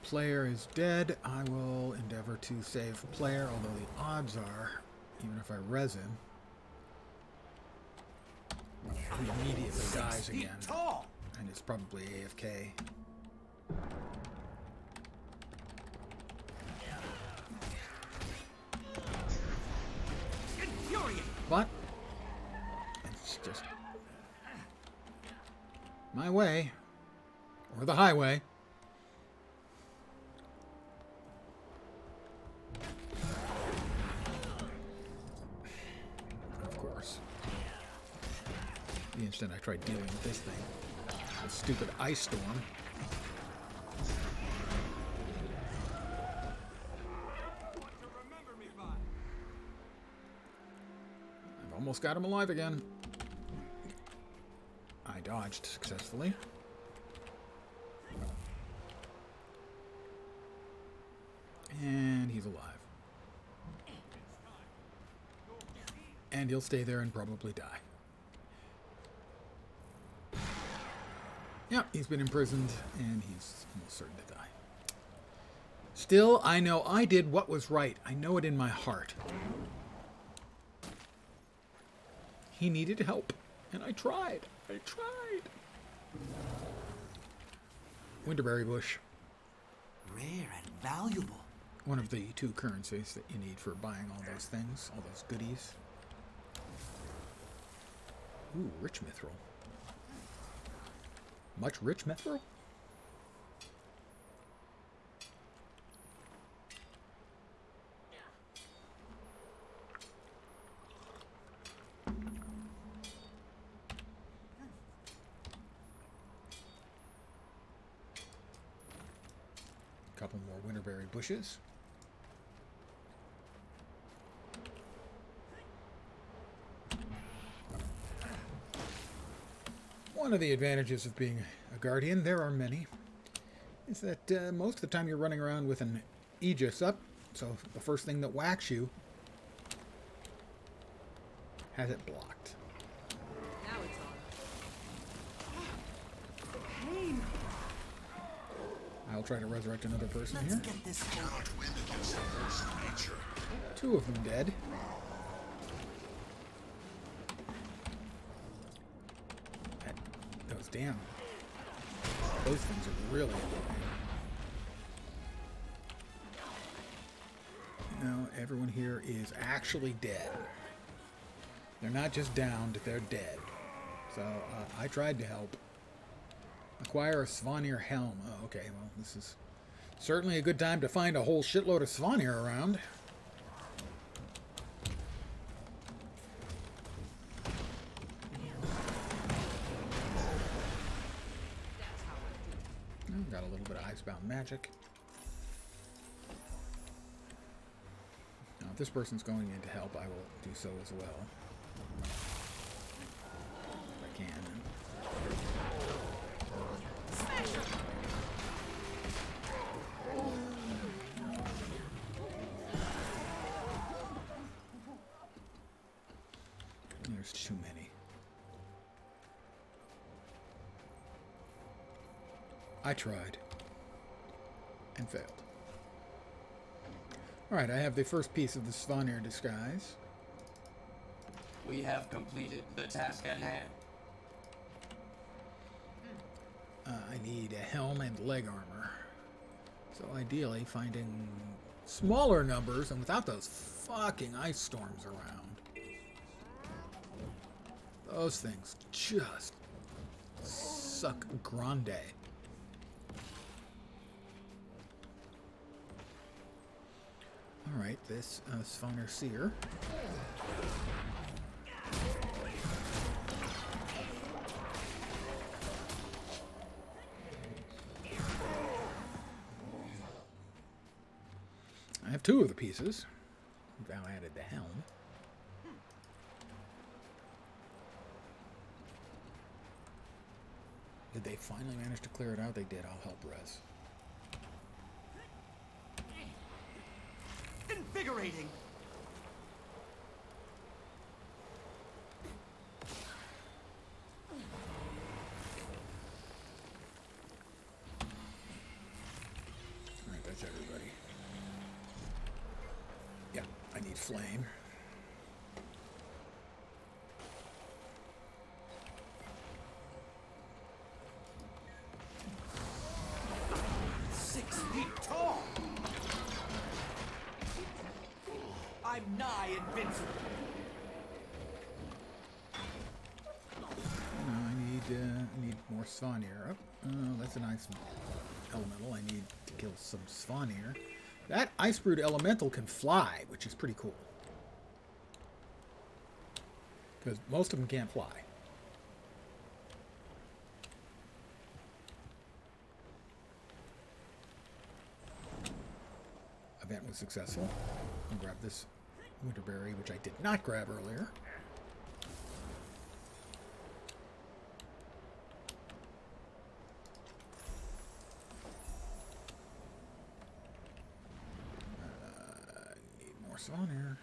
A: Player is dead. I will endeavor to save player, although the odds are, even if I res him, he immediately dies again. And it's probably AFK. But it's just my way, or the highway. Of course. The instant I tried dealing with this thing, the stupid ice storm. Almost got him alive again. I dodged successfully. And he's alive. And he'll stay there and probably die. Yeah, he's been imprisoned and he's almost certain to die. Still, I know I did what was right. I know it in my heart. He needed help, and I tried. I tried. Winterberry bush.
D: Rare and valuable.
A: One of the 2 currencies that you need for buying all those things, all those goodies. Ooh, rich mithril. Much rich mithril? Couple more winterberry bushes. One of the advantages of being a guardian, there are many, is that most of the time you're running around with an Aegis up, so the first thing that whacks you has it blocked.
C: Now it's on.
K: Pain.
A: I'll try to resurrect another person
D: Let's
A: here.
D: get this
L: Cannot win against the force of nature.
A: 2 of them dead. That goes down. Those things are really annoying. No, everyone here is actually dead. They're not just downed, they're dead. So I tried to help. Acquire a Svanir helm. Oh, okay, well, this is certainly a good time to find a whole shitload of Svanir around. Oh, got a little bit of icebound magic. Now, if this person's going in to help, I will do so as well. If I can. There's too many. I tried. And failed. Alright, I have the first piece of the Svanir disguise.
Q: We have completed the task at hand.
A: I need a helm and leg armor. So ideally finding smaller numbers and without those fucking ice storms around. Those things just suck grande. Alright, this Svanir Seer. I have 2 of the pieces. We've now added the helm. Did they finally manage to clear it out? They did. I'll help res.
D: Invigorating.
A: Alright, that's everybody. Yeah, I need flame.
D: I'm nigh invincible.
A: No, I need more Svanir. Oh, that's a nice elemental. I need to kill some Svanir. That Ice Brood elemental can fly, which is pretty cool. Because most of them can't fly. Event was successful. I'll grab this Winterberry, which I did not grab earlier. Need more Svanir.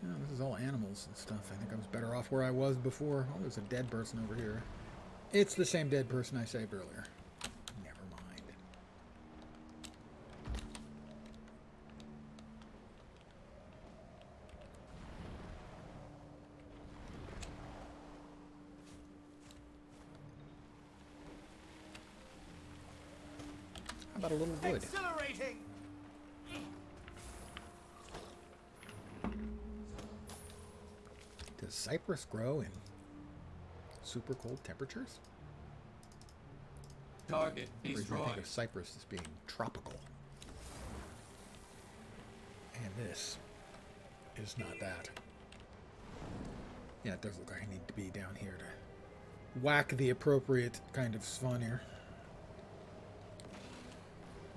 A: No, this is all animals and stuff. I think I was better off where I was before. Oh, there's a dead person over here. It's the same dead person I saved earlier. Never mind. How about a little wood?
D: Exhilarating!
A: Does cypress grow in super cold temperatures?
Q: Target
A: For some reason I
Q: destroyed.
A: think of cypress as being tropical. And this is not that. Yeah, it does look like I need to be down here to whack the appropriate kind of Svanir.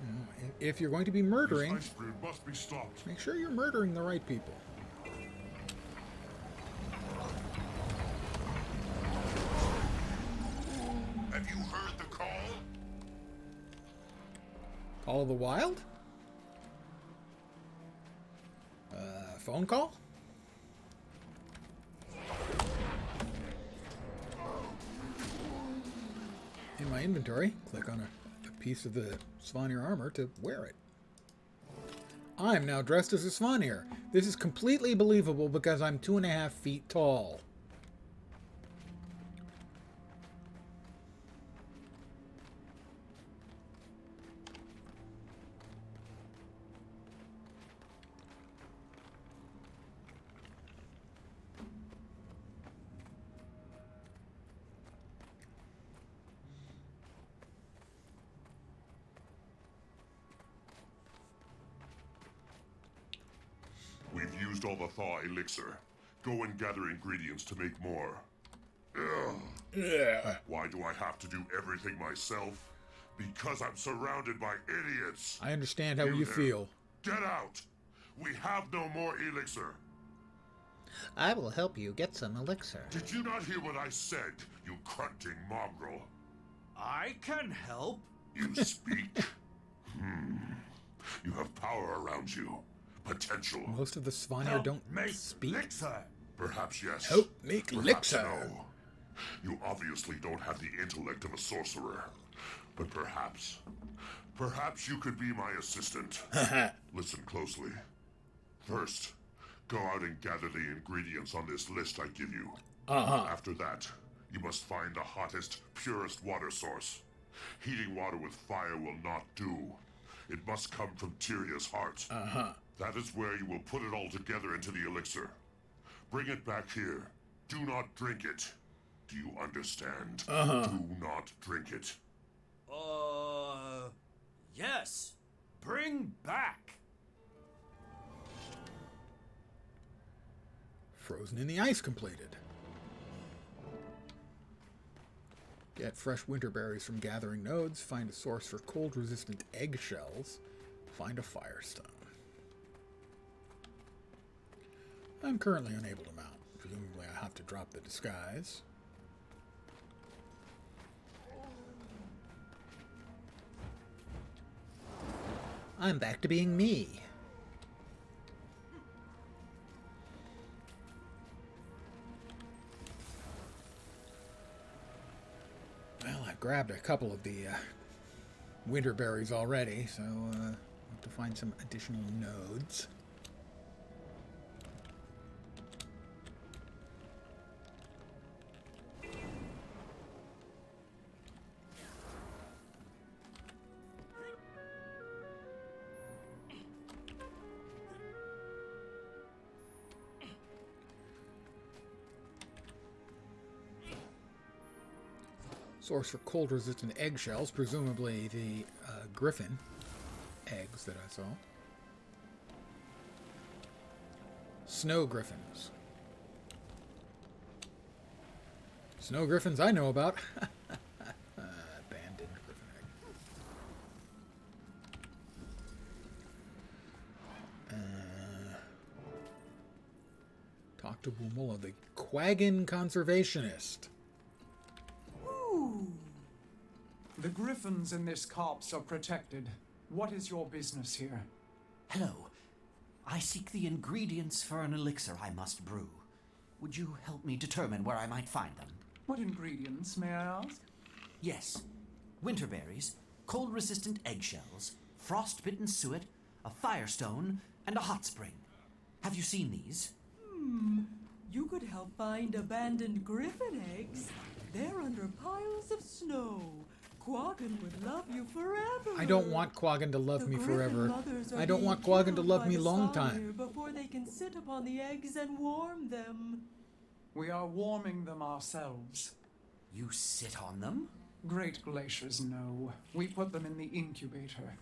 A: You know, if you're going to be murdering,
L: This ice brood must be stopped.
A: make sure you're murdering the right people.
L: Have you heard the call?
A: Call of the Wild? Phone call? In my inventory, click on a piece of the Svanir armor to wear it. I'm now dressed as a Svanir. This is completely believable because I'm 2.5 feet tall.
L: We've used all the thaw elixir. Go and gather ingredients to make more. Ugh.
A: Yeah.
L: Why do I have to do everything myself? Because I'm surrounded by idiots.
A: I understand how you
L: there.
A: feel.
L: Get out! We have no more elixir.
R: I will help you get some elixir.
L: Did you not hear what I said, you grunting mongrel?
D: I can help.
L: You speak? You have power around you. Potential.
A: Most of the Svanir don't speak.
D: Elixir.
L: Perhaps yes.
A: Help make
L: Perhaps
A: elixir.
L: no. You obviously don't have the intellect of a sorcerer. But perhaps you could be my assistant. Listen closely. First, go out and gather the ingredients on this list I give you. After that, you must find the hottest, purest water source. Heating water with fire will not do. It must come from Tyria's heart. That is where you will put it all together into the elixir. Bring it back here. Do not drink it. Do you understand? Do not drink it.
D: Yes. Bring back.
A: Frozen in the ice completed. Get fresh winter berries from gathering nodes. Find a source for cold-resistant eggshells. Find a firestone. I'm currently unable to mount. Presumably I have to drop the disguise.
R: I'm back to being me.
A: Well, I've grabbed a couple of the winter berries already, so I'll have to find some additional nodes. Source for cold-resistant eggshells, presumably the griffin eggs that I saw. Snow griffins. Snow griffins I know about. Abandoned griffin egg. Talk to Wumula, the Quaggin conservationist.
K: The griffins in this copse are protected. What is your business here?
D: Hello. I seek the ingredients for an elixir I must brew. Would you help me determine where I might find them?
K: What ingredients, may I ask?
D: Yes. Winterberries, cold-resistant eggshells, frost-bitten suet, a firestone, and a hot spring. Have you seen these?
S: You could help find abandoned griffin eggs. They're under piles of snow. Quaggan would love you forever.
A: I don't want Quaggan to love me
S: griffin
A: forever.
S: mothers are
A: I don't
S: being
A: want Quaggan to
S: killed
A: love
S: by
A: me
S: the
A: long
S: Svanir
A: time.
S: before they can sit upon the eggs and warm them.
K: We are warming them ourselves.
D: You sit on them?
K: Great glaciers, no. We put them in the incubator.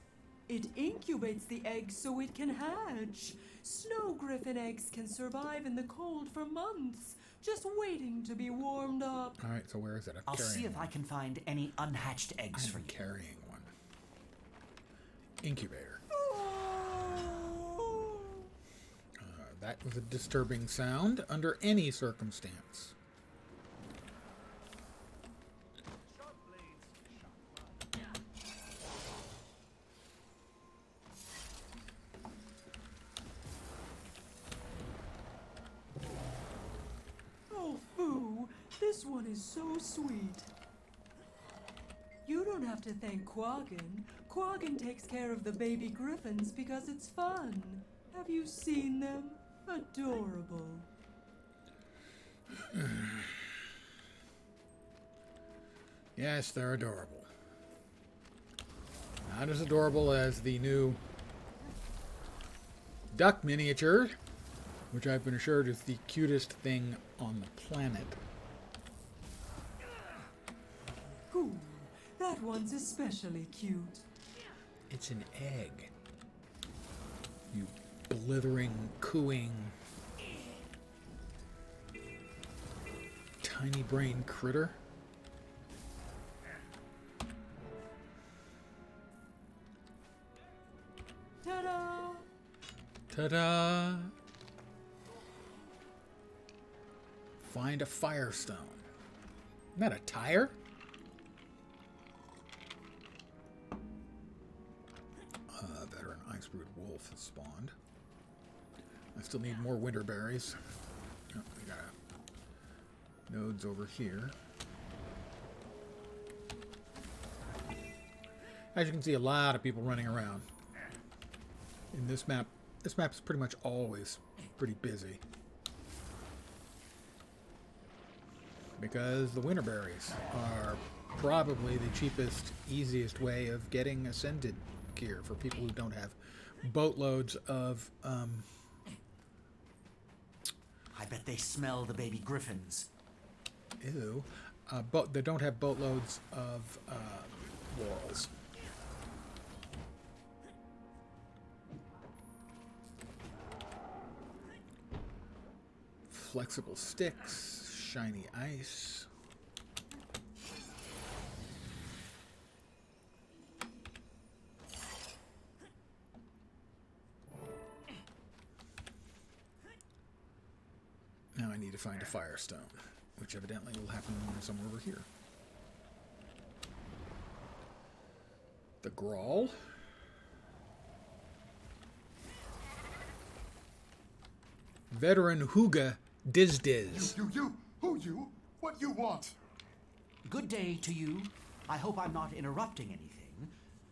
S: It incubates the eggs so it can hatch. Snow griffin eggs can survive in the cold for months, just waiting to be warmed up.
A: All right, so where is it?
D: I'll see if I can find any unhatched eggs for you.
A: Carrying one. Incubator. That was a disturbing sound under any circumstance.
S: Oh, Foo, this one is so sweet. You don't have to thank Quaggan. Quaggan takes care of the baby griffins because it's fun. Have you seen them? Adorable.
A: Yes, they're adorable. Not as adorable as the new duck miniature, which I've been assured is the cutest thing on the planet.
S: Ooh, that one's especially cute.
A: It's an egg. You blithering, cooing, tiny brain critter.
S: Ta-da!
A: Ta-da! Find a firestone. Isn't that a tire? Veteran ice-brewed wolf has spawned. I still need more winter berries. Oh, we got nodes over here. As you can see, a lot of people running around. In this map is pretty much always pretty busy. Because the winter berries are probably the cheapest, easiest way of getting ascended gear for people who don't have boatloads of
D: I bet they smell the baby griffins.
A: Ew. They don't have boatloads of laurels. Flexible sticks, shiny ice. Now I need to find a firestone, which evidently will happen somewhere over here. The Grawl. Veteran Hooga Dizdiz.
M: You, who you? What you want?
D: Good day to you. I hope I'm not interrupting anything,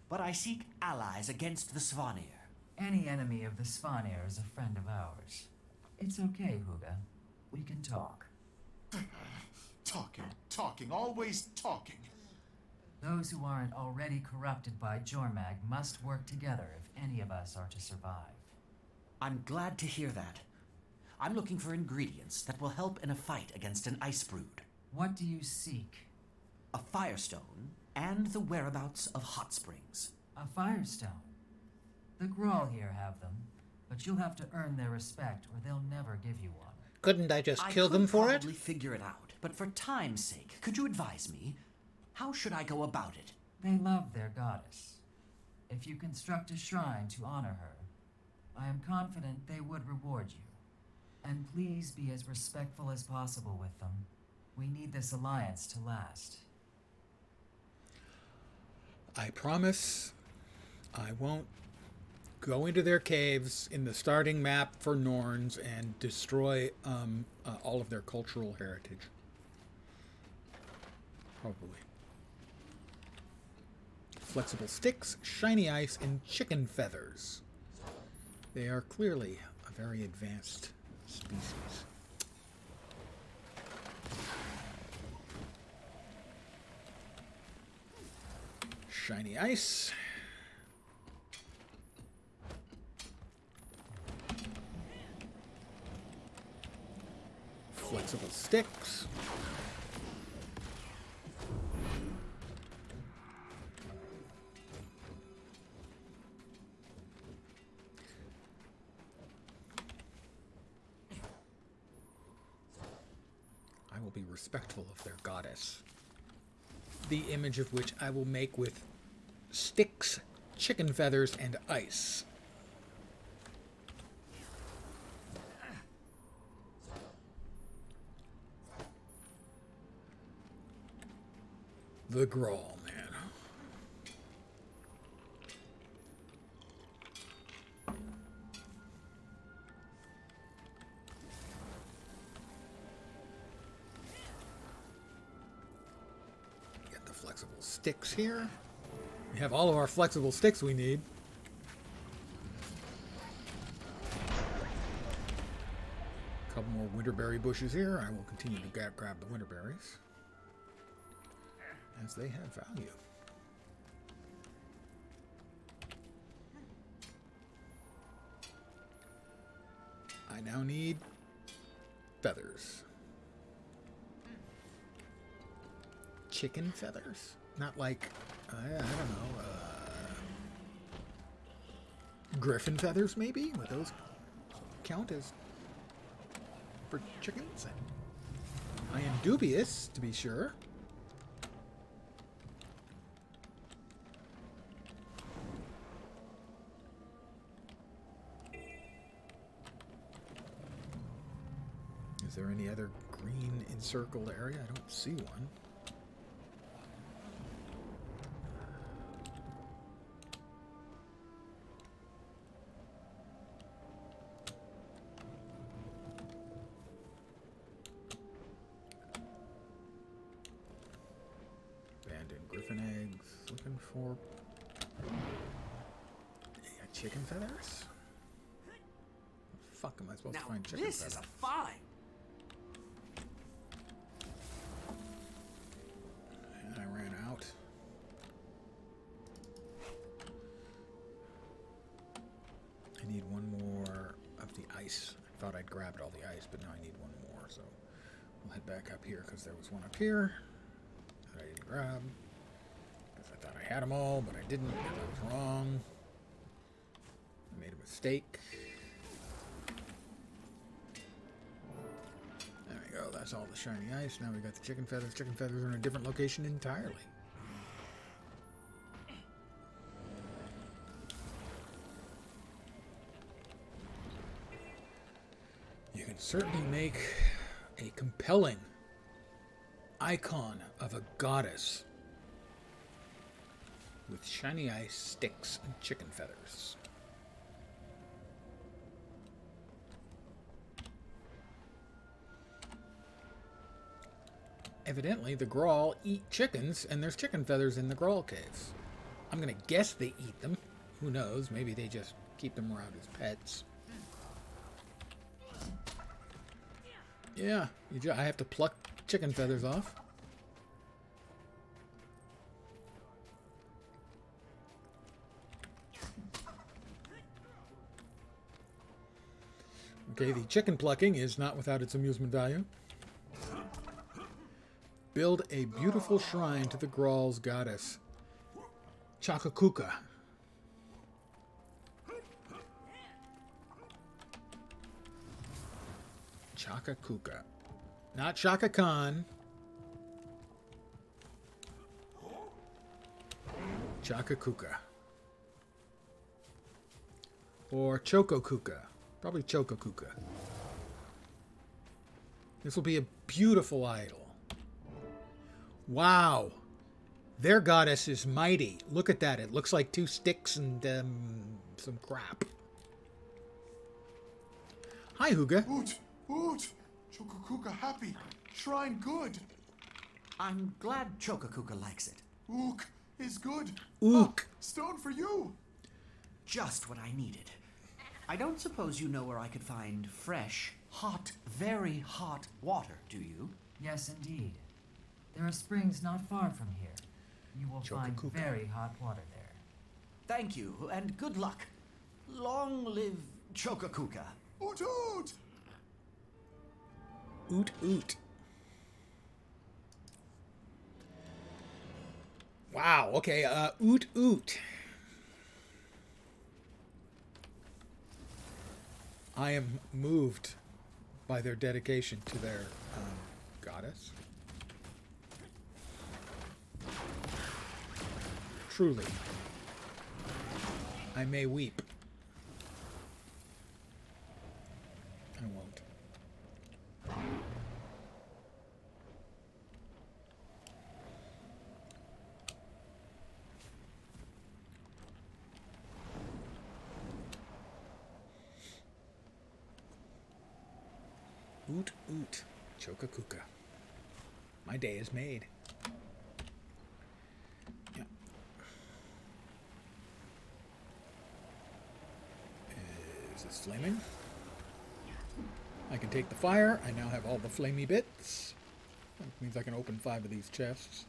D: but I seek allies against the Svanir.
T: Any enemy of the Svanir is a friend of ours. It's okay, Hooga. We can talk.
M: Talking, always talking.
T: Those who aren't already corrupted by Jormag must work together if any of us are to survive.
D: I'm glad to hear that. I'm looking for ingredients that will help in a fight against an ice brood.
T: What do you seek?
D: A firestone and the whereabouts of hot springs.
T: A firestone? The Grawl here have them, but you'll have to earn their respect or they'll never give you one.
R: Couldn't I just kill them for it?
D: I could probably figure it out, but for time's sake, could you advise me? How should I go about it?
T: They love their goddess. If you construct a shrine to honor her, I am confident they would reward you. And please be as respectful as possible with them. We need this alliance to last.
A: I promise I won't go into their caves in the starting map for Norns and destroy all of their cultural heritage. Probably. Flexible sticks, shiny ice, and chicken feathers. They are clearly a very advanced species. Shiny ice. Flexible sticks. I will be respectful of their goddess. The image of which I will make with sticks, chicken feathers, and ice. The Grawl, man. Get the flexible sticks here. We have all of our flexible sticks we need. A couple more winterberry bushes here. I will continue to grab the winterberries, as they have value. I now need feathers. Chicken feathers? Not like, I don't know, griffin feathers maybe? Would those count as for chickens? I am dubious, to be sure. Is there any other green encircled area? I don't see one. Abandoned griffin eggs. Looking for chicken feathers? The fuck am I supposed to find chicken feathers?
D: This is a find.
A: I ran out. I need one more of the ice. I thought I'd grabbed all the ice, but now I need one more. So we'll head back up here because there was one up here that I didn't grab. Because I thought I had them all, but I didn't. I was wrong. I made a mistake. There we go. That's all the shiny ice. Now we got the chicken feathers. Chicken feathers are in a different location entirely. You can certainly make a compelling icon of a goddess with shiny ice, sticks, and chicken feathers. Evidently, the Grawl eat chickens, and there's chicken feathers in the Grawl caves. I'm gonna guess they eat them. Who knows? Maybe they just keep them around as pets. Yeah, I have to pluck chicken feathers off. Okay, the chicken plucking is not without its amusement value. Build a beautiful shrine to the Grawl's goddess, Chakakuka. Chakakuka. Not Shaka Khan. Chakakuka. Or Chokokuka. Probably Chokokuka. This will be a beautiful idol. Wow. Their goddess is mighty. Look at that. It looks like two sticks and some crap. Hi, Huga.
M: Oot! Oot! Chokokuka happy. Shrine good.
D: I'm glad Chokakuka likes it.
M: Ook is good.
R: Ook.
M: Stone for you.
D: Just what I needed. I don't suppose you know where I could find fresh, hot, very hot water, do you?
T: Yes, indeed. There are springs not far from here. You will find very hot water there.
D: Thank you, and good luck. Long live Chokakuka.
M: Oot oot!
R: Oot oot. Wow, okay, oot oot. I am moved by their dedication to their goddess. Truly. I may weep. I won't. Oot oot. Chokakuka. My day is made. Yeah. Is this flaming? I can take the fire. I now have all the flamey bits. That means I can open 5 of these chests.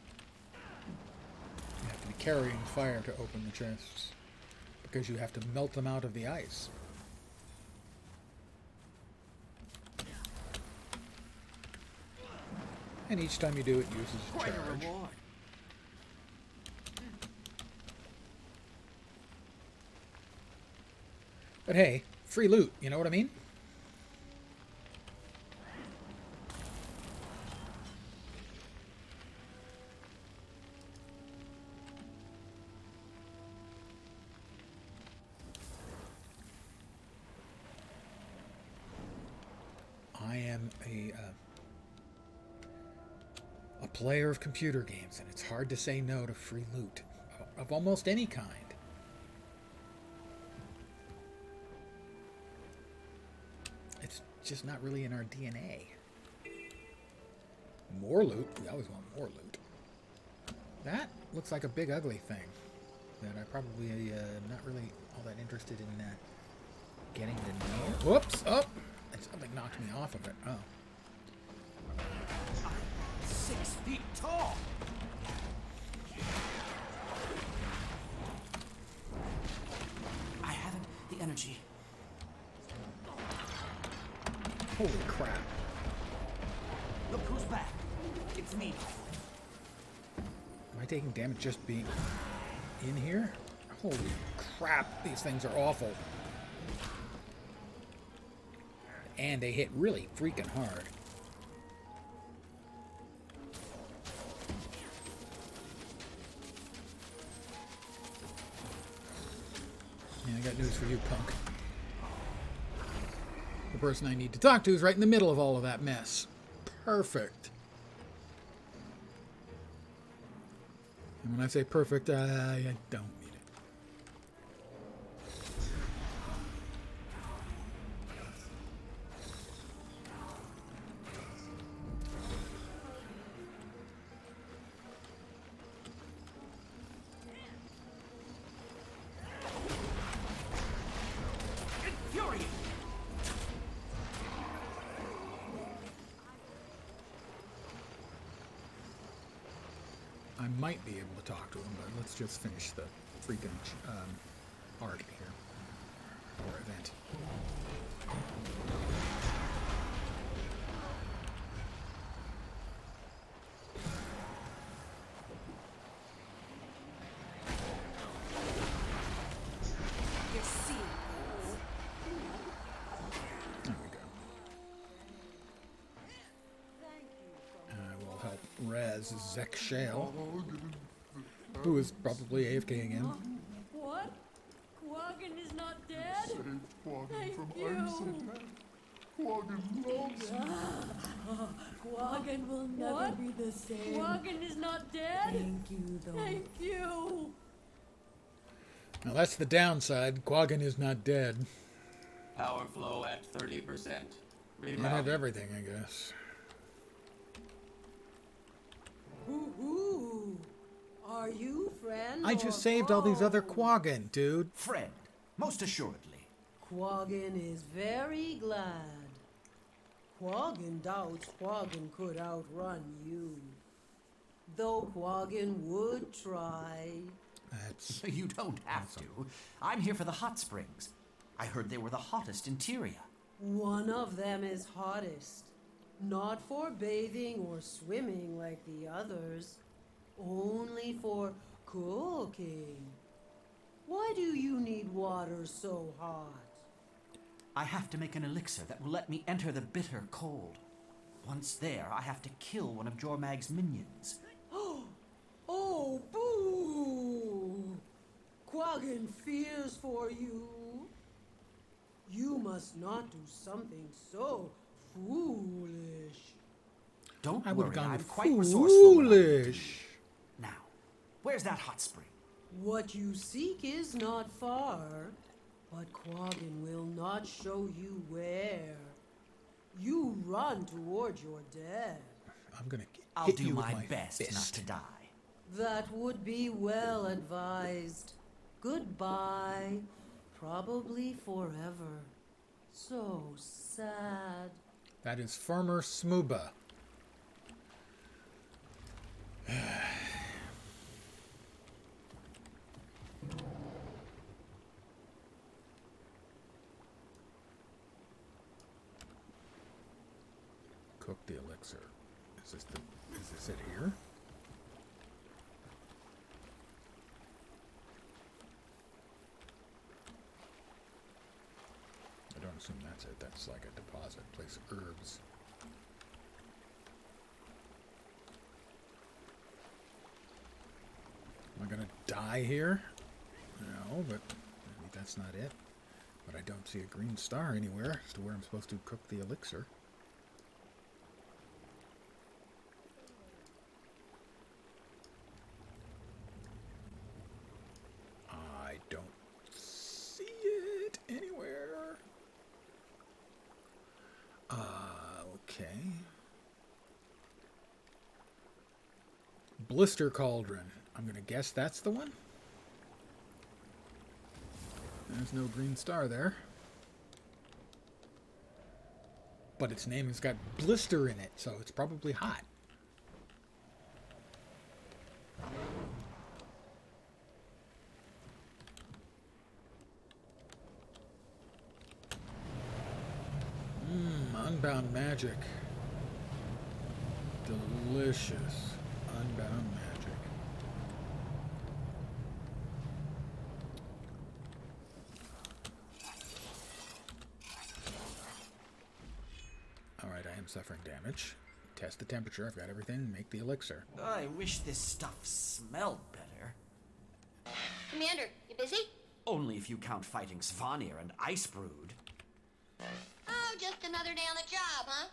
R: You have to be carrying fire to open the chests, because you have to melt them out of the ice. And each time you do it, uses a charge.
D: Quite a reward.
A: But hey, free loot, you know what I mean? I am a player of computer games, and it's hard to say no to free loot of almost any kind. It's just not really in our DNA. More loot? We always want more loot. That looks like a big ugly thing that I probably not really all that interested in getting to know. Whoops! Oh! Something knocked me off of it. Oh.
D: 6 feet tall. I haven't the energy.
A: Holy crap.
D: Look who's back. It's me.
A: Am I taking damage just being in here? Holy crap, these things are awful. And they hit really freaking hard. Yeah, I got news for you, punk. The person I need to talk to is right in the middle of all of that mess. Perfect. And when I say perfect, I don't mean it. I might be able to talk to him, but let's just finish the freaking arc here. Or event. There we go. I will help Res Zek Shale, who is probably AFK again.
U: What? Quaggan is not dead?
O: Saved Quaggan
U: Thank
O: from
U: you.
O: ice and death. Quaggan loves you.
U: Quaggan will never be the same. Quaggan is not dead?
S: Thank you, though.
U: Thank you.
A: Now that's the downside. Quaggan is not dead.
Q: Power flow at 30%.
A: Might have everything, I guess.
G: Are you friend
R: I
G: or
R: just saved all these other
G: foe?
R: Quaggin, dude.
D: Friend, most assuredly.
G: Quaggin is very glad. Quaggin doubts Quaggin could outrun you. Though Quaggin would try.
D: You don't have to. I'm here for the hot springs. I heard they were the hottest in Tyria.
G: One of them is hottest. Not for bathing or swimming like the others. Only for cooking. Why do you need water so hot?
D: I have to make an elixir that will let me enter the bitter cold. Once there, I have to kill one of Jormag's minions.
G: Oh, boo! Quaggin fears for you. You must not do something so foolish.
D: Don't
R: I would have
D: worry,
R: gone
D: I'm
R: with
D: quite resourceful.
R: foolish.
D: Now, where's that hot spring?
G: What you seek is not far, but Quaggin will not show you where. You run toward your death.
R: I'm gonna
D: I'll
R: hit
D: do
R: you with
D: my
R: my
D: best
R: fist.
D: not to die.
G: That would be well advised. Goodbye. Probably forever. So sad.
R: That is Farmer Smooba. Cook the elixir. Is this it here? I don't assume that's it. That's like a deposit. Place herbs. Am I gonna die here? No, but maybe that's not it. But I don't see a green star anywhere as to where I'm supposed to cook the elixir. I don't see it anywhere. Okay. Blister Cauldron. I'm gonna guess that's the one. There's no green star there. But its name has got blister in it, so it's probably hot. Unbound magic. Delicious. Unbound magic. Alright, I am suffering damage. Test the temperature. I've got everything. Make the elixir.
D: I wish this stuff smelled better.
J: Commander, you busy?
D: Only if you count fighting Svanir and Icebrood.
J: Oh, just another day on the job, huh?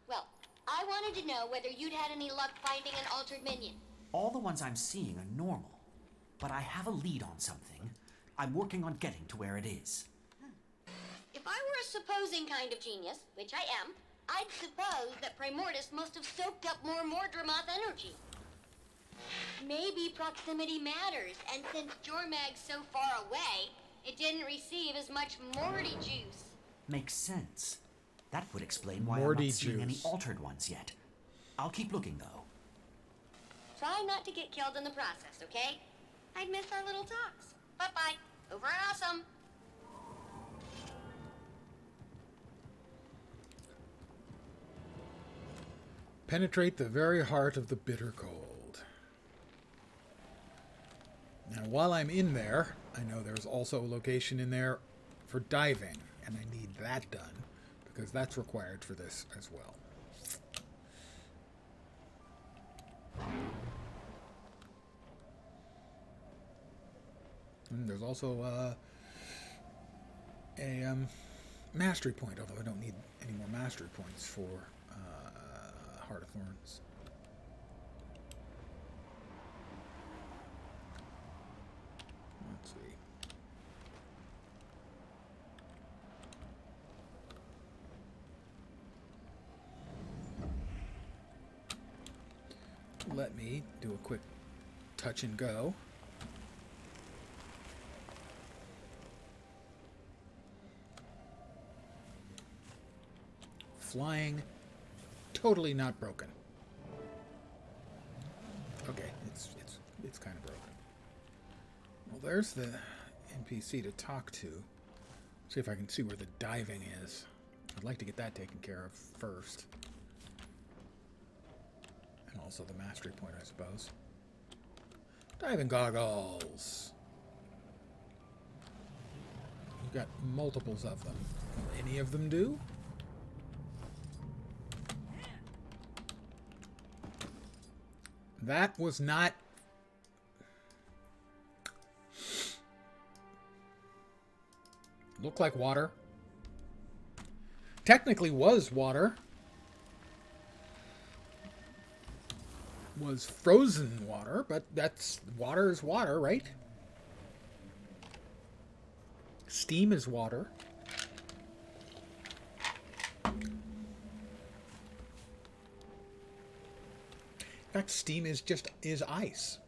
J: Well, I wanted to know whether you'd had any luck finding an altered minion.
D: All the ones I'm seeing are normal. But I have a lead on something. I'm working on getting to where it is.
J: If I were a supposing kind of genius, which I am, I'd suppose that Primordus must have soaked up more Mordremoth energy. Maybe proximity matters, and since Jormag's so far away, it didn't receive as much Morty juice.
D: Makes sense. That would explain why
R: Morty
D: I'm not seeing any
R: juice.
D: altered ones yet. I'll keep looking, though.
J: Try not to get killed in the process, okay? I'd miss our little talks. Bye-bye. Over and awesome.
R: Penetrate the very heart of the bitter cold. Now, while I'm in there, I know there's also a location in there for diving, and I need that done, because that's required for this as well. And there's also a mastery point, although I don't need any more mastery points for Heart of Thorns. Let's see. Let me do a quick touch and go. Flying, totally not broken. Okay, it's kind of broken. Well, there's the NPC to talk to. See if I can see where the diving is. I'd like to get that taken care of first. And also the mastery point, I suppose. Diving goggles. You've got multiples of them. Will any of them do? That was not... Looked like water. Technically was water. Was frozen water, but that's... Water is water, right? Steam is water. In fact, steam is ice.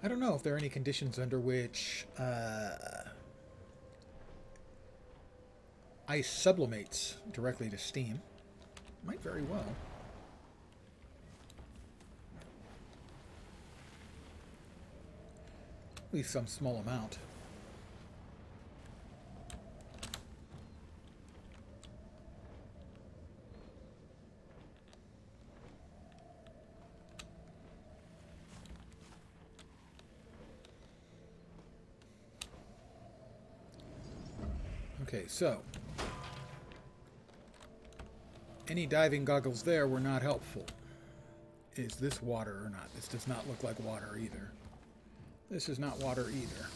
R: I don't know if there are any conditions under which ice sublimates directly to steam. Might very well. At least some small amount. Okay, so any diving goggles there were not helpful. Is this water or not? This does not look like water either. This is not water either.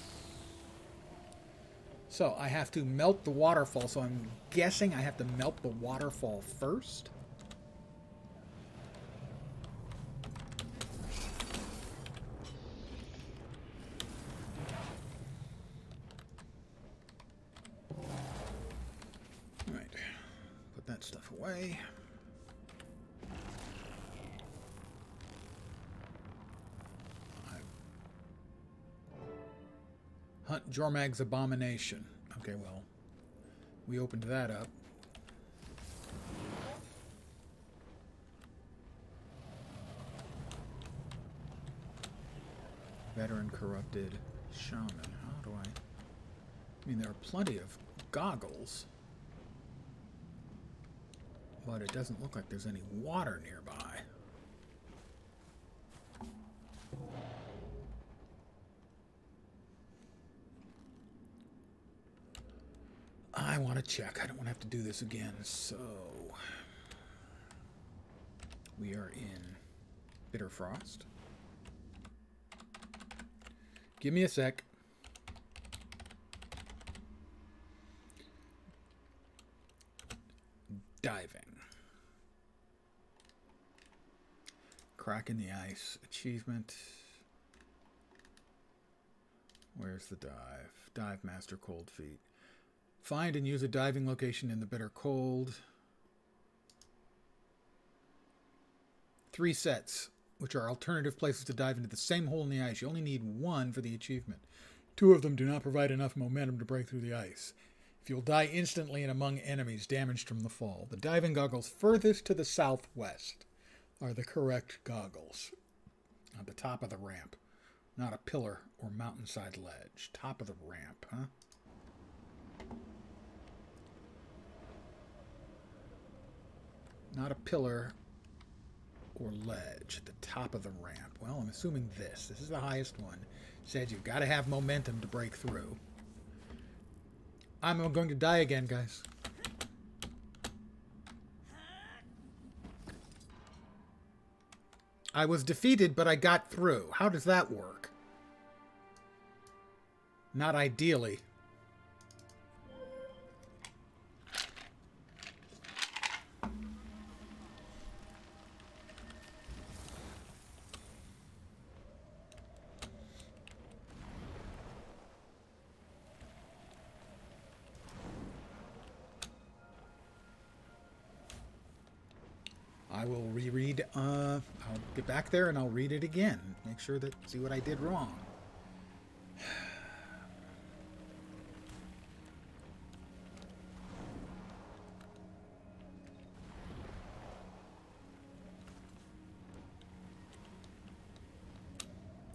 R: So I have to melt the waterfall, so I'm guessing I have to melt the waterfall first. Stuff away. Hunt Jormag's abomination. Okay, well, we opened that up. Veteran corrupted shaman. How do I mean, there are plenty of goggles. But it doesn't look like there's any water nearby. I want to check. I don't want to have to do this again. So we are in Bitter Frost. Give me a sec. Diving. Crack in the ice. Achievement. Where's the dive? Dive Master Cold Feet. Find and use a diving location in the bitter cold. 3 sets, which are alternative places to dive into the same hole in the ice. You only need 1 for the achievement. 2 of them do not provide enough momentum to break through the ice. If you'll die instantly and among enemies damaged from the fall. The diving goggles furthest to the southwest are the correct goggles. At the top of the ramp. Not a pillar or mountainside ledge. Top of the ramp, huh? Not a pillar or ledge at the top of the ramp. Well, I'm assuming this. This is the highest one. Said you've got to have momentum to break through. I'm going to die again, guys. I was defeated, but I got through. How does that work? Not ideally. I
A: will reread. I'll get back there and I'll read it again. Make sure that see what I did wrong.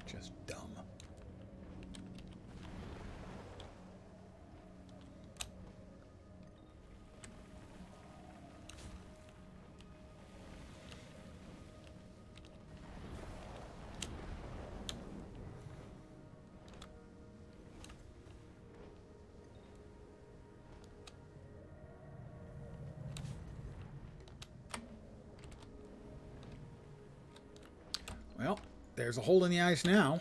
A: Just dumb. Well, there's a hole in the ice now.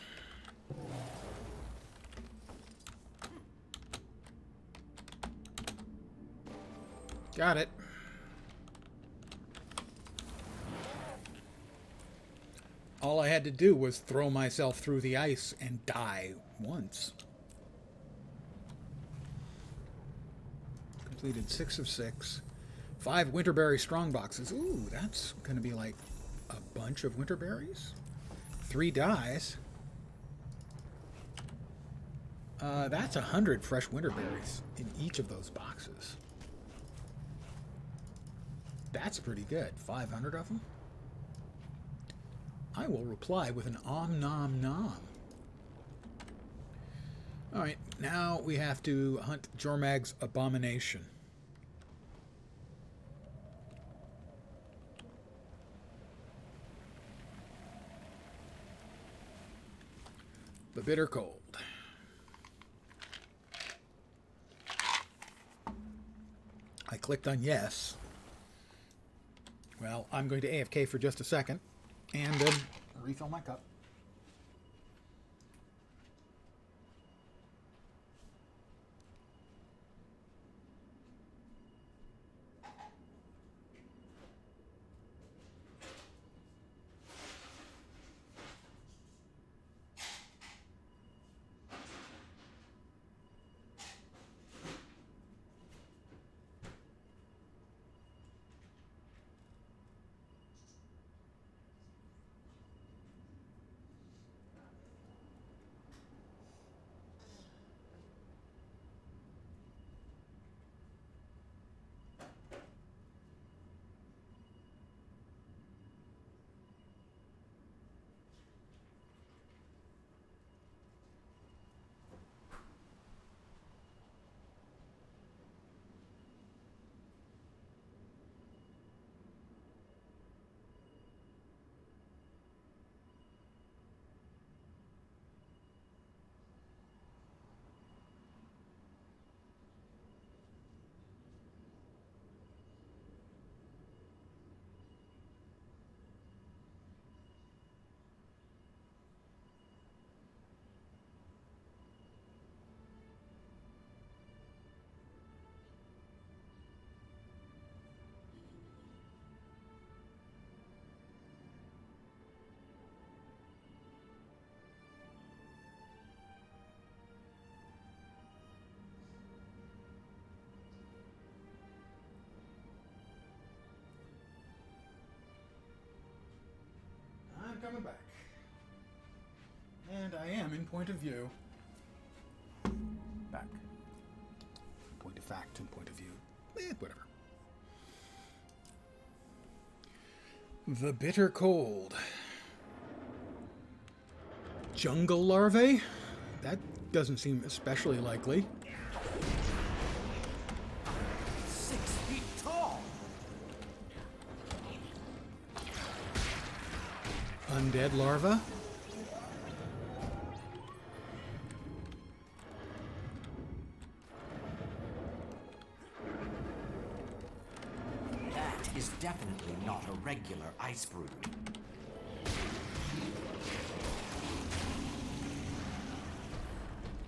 A: Got it. All I had to do was throw myself through the ice and die once. Completed 6 of 6. 5 winterberry strong boxes. Ooh, that's going to be like a bunch of winterberries. 3 dies. That's 100 fresh winterberries in each of those boxes. That's pretty good. 500 of them. I will reply with an om nom nom. Alright, now we have to hunt Jormag's abomination. The bitter cold. I clicked on yes. Well, I'm going to AFK for just a second and then refill my cup. I'm coming back. And I am in point of view. Back. Point of fact and point of view. Whatever. The bitter cold. Jungle larvae? That doesn't seem especially likely.
D: 6 feet tall.
A: Undead larva?
D: That is definitely not a regular ice brood.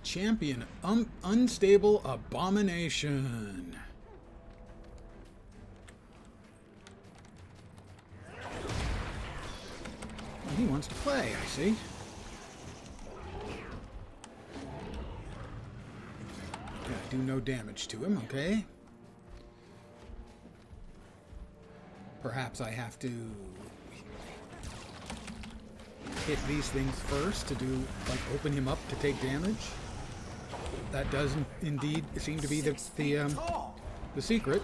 A: Champion unstable abomination. Well, he wants to play, I see. Gonna do no damage to him, okay? Perhaps I have to hit these things first to do, like, open him up to take damage. That does indeed seem to be the secret.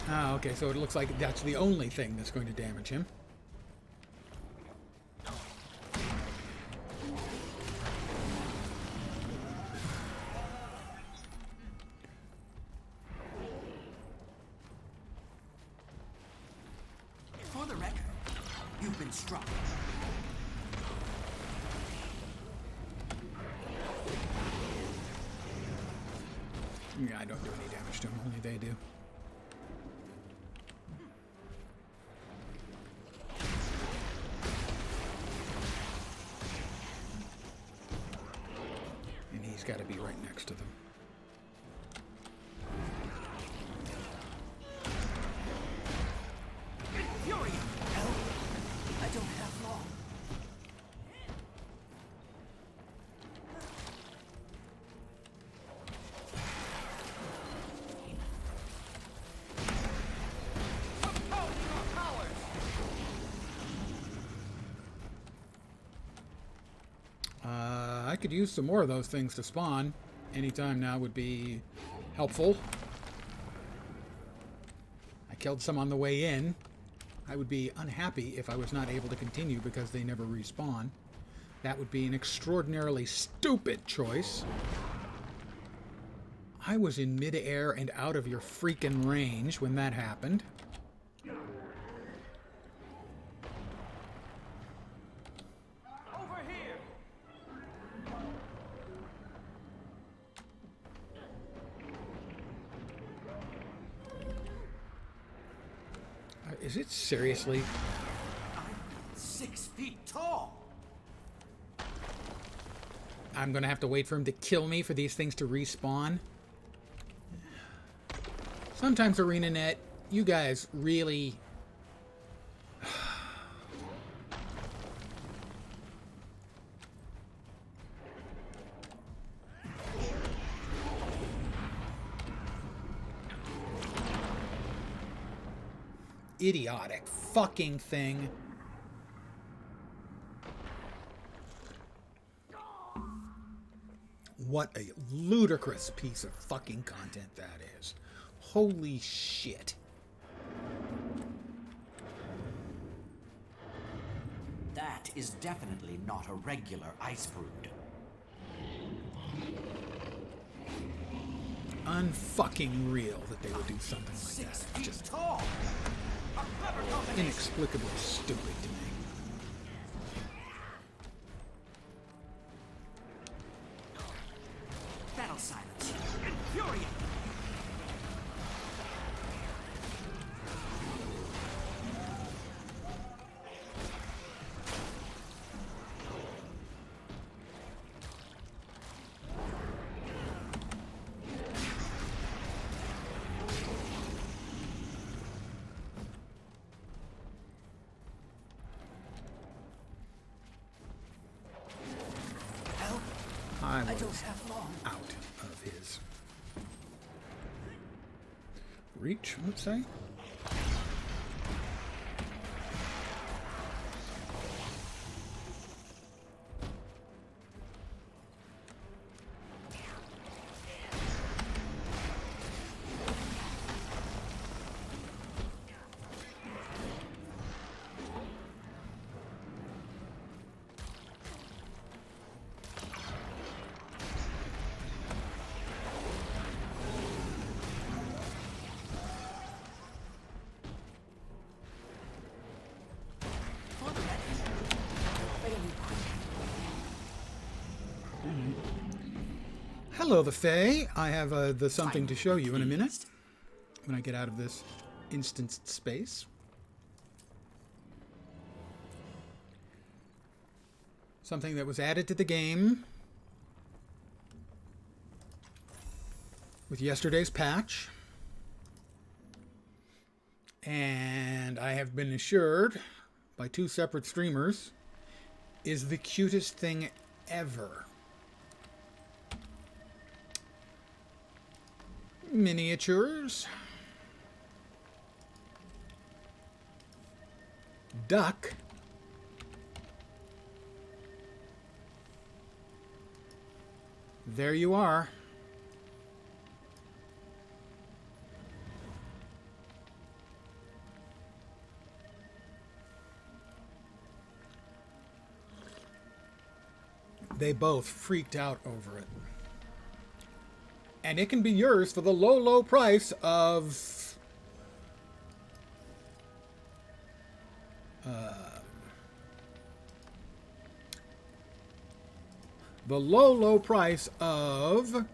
A: Ah, okay, so it looks like that's the only thing that's going to damage him.
D: For the record, you've been struck.
A: Yeah, I don't do any damage to him, only they do. And he's got to be right next to them.
D: Fury! I don't have long.
A: I could use some more of those things to spawn. Anytime now would be helpful. I killed some on the way in. I would be unhappy if I was not able to continue because they never respawn. That would be an extraordinarily stupid choice. I was in mid-air and out of your freaking range when that happened. Is it seriously?
D: I'm 6 feet tall.
A: I'm gonna have to wait for him to kill me for these things to respawn. Sometimes ArenaNet, you guys really... idiotic fucking thing. What a ludicrous piece of fucking content that is. Holy shit.
D: That is definitely not a regular ice brood.
A: Unfucking real that they would do something like
D: 6
A: that.
D: feet
A: Just
D: tall.
A: inexplicably stupid to me.
D: Battle silence. Infuriate.
A: I
D: don't
A: was
D: have long.
A: out of his reach, let's say. Hello, the Fae. I have the something to show you in a minute when I get out of this instanced space. Something that was added to the game with yesterday's patch. And I have been assured by 2 separate streamers is the cutest thing ever. Miniatures.
R: duck. There you are. They both freaked out over it. And it can be yours for the low, low price of... the low, low price of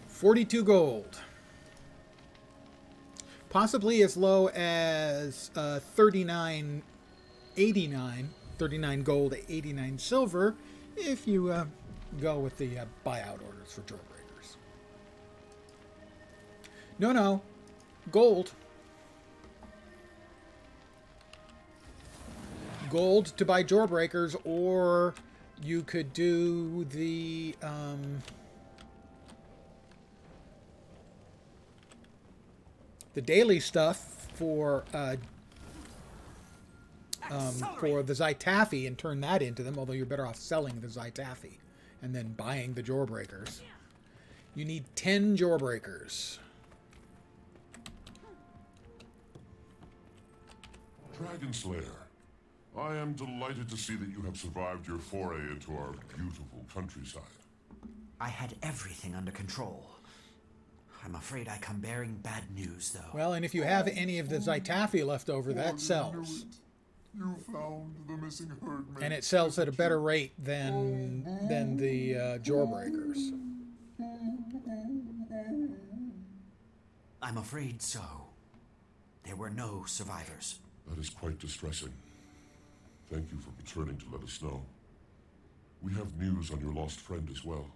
R: 42 gold. Possibly as low as 39.89, 39 gold, 89 silver, if you go with the buyout orders for Jawbreakers. No, gold. Gold to buy Jawbreakers, or you could do the daily stuff for the Zytaffy and turn that into them, although you're better off selling the Zytaffy and then buying the Jawbreakers. You need 10 Jawbreakers.
L: Dragon Slayer, I am delighted to see that you have survived your foray into our beautiful countryside.
D: I had everything under control. I'm afraid I come bearing bad news, though.
R: Well, and if you have any of the Zytaffy left over, that sells.
O: You found the missing herdman.
R: And it sells at a better rate than the Jawbreakers.
D: I'm afraid so. There were no survivors.
L: That is quite distressing. Thank you for returning to let us know. We have news on your lost friend as well.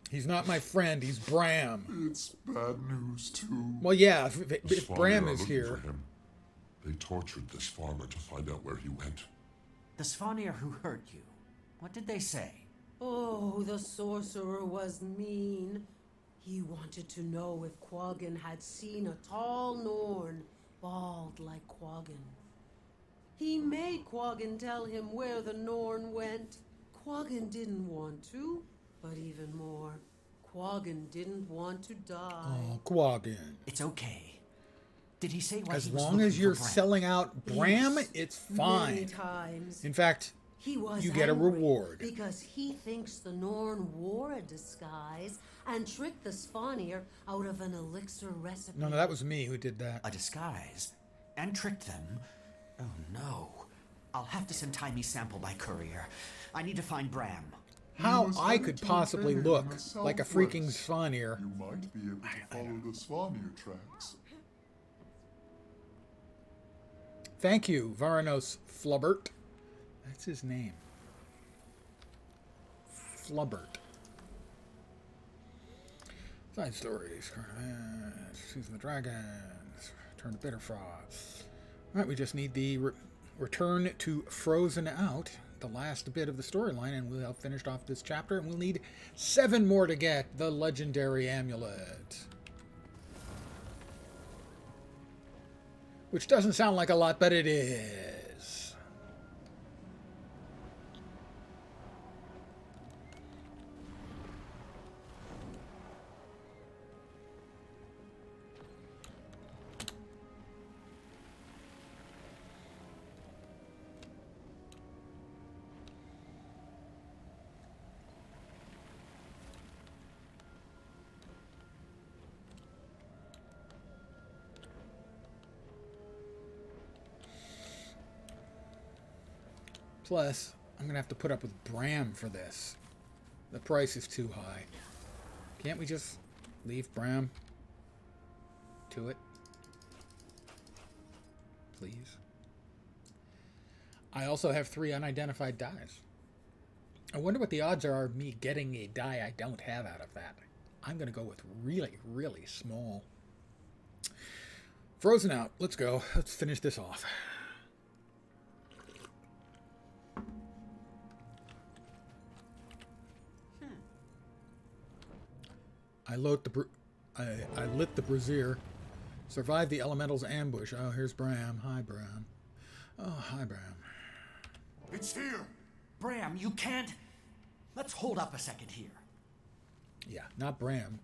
R: He's not my friend, he's Bram.
O: It's bad news, too.
R: Well, yeah, if Bram is
L: looking
R: here.
L: for him. They tortured this farmer to find out where he went.
D: The Svanir who hurt you, what did they say?
G: Oh, the sorcerer was mean. He wanted to know if Quaggan had seen a tall Norn, bald like Quaggan. He made Quaggan tell him where the Norn went. Quaggan didn't want to, but even more, Quaggan didn't want to die.
R: Oh, Quaggan.
D: It's okay. Did he say why
R: as
D: he was
R: long as you're
D: for Bram?
R: selling out Bram,
G: Yes,
R: it's fine.
G: many times.
R: In fact,
G: He was
R: you get a
G: angry
R: reward.
G: because he thinks the Norn wore a disguise and tricked the Svanir out of an elixir recipe.
R: No, that was me who did that.
D: A disguise? And tricked them? Oh no. I'll have to send Timey's sample by courier. I need to find Bram.
R: How I could possibly look like a freaking Svanir.
O: You might be able to follow the Svanir tracks.
R: Thank you, Varanos Flubbert. That's his name. Flubbert. Side stories. Season of the Dragons. Return to Bitterfrost. Alright, we just need the return to Frozen Out, the last bit of the storyline, and we'll have finished off this chapter, and we'll need 7 more to get the legendary amulet. Which doesn't sound like a lot, but it is. Plus, I'm going to have to put up with Bram for this. The price is too high. Can't we just leave Bram to it? Please. I also have 3 unidentified dies. I wonder what the odds are of me getting a die I don't have out of that. I'm going to go with really, really small. Frozen Out. Let's go. Let's finish this off. I lit the brazier. Survived the elemental's ambush. Oh, here's Bram. Hi, Bram. Oh, hi, Bram.
O: It's here!
D: Bram, you can't... Let's hold up a second here.
R: Yeah, not Bram.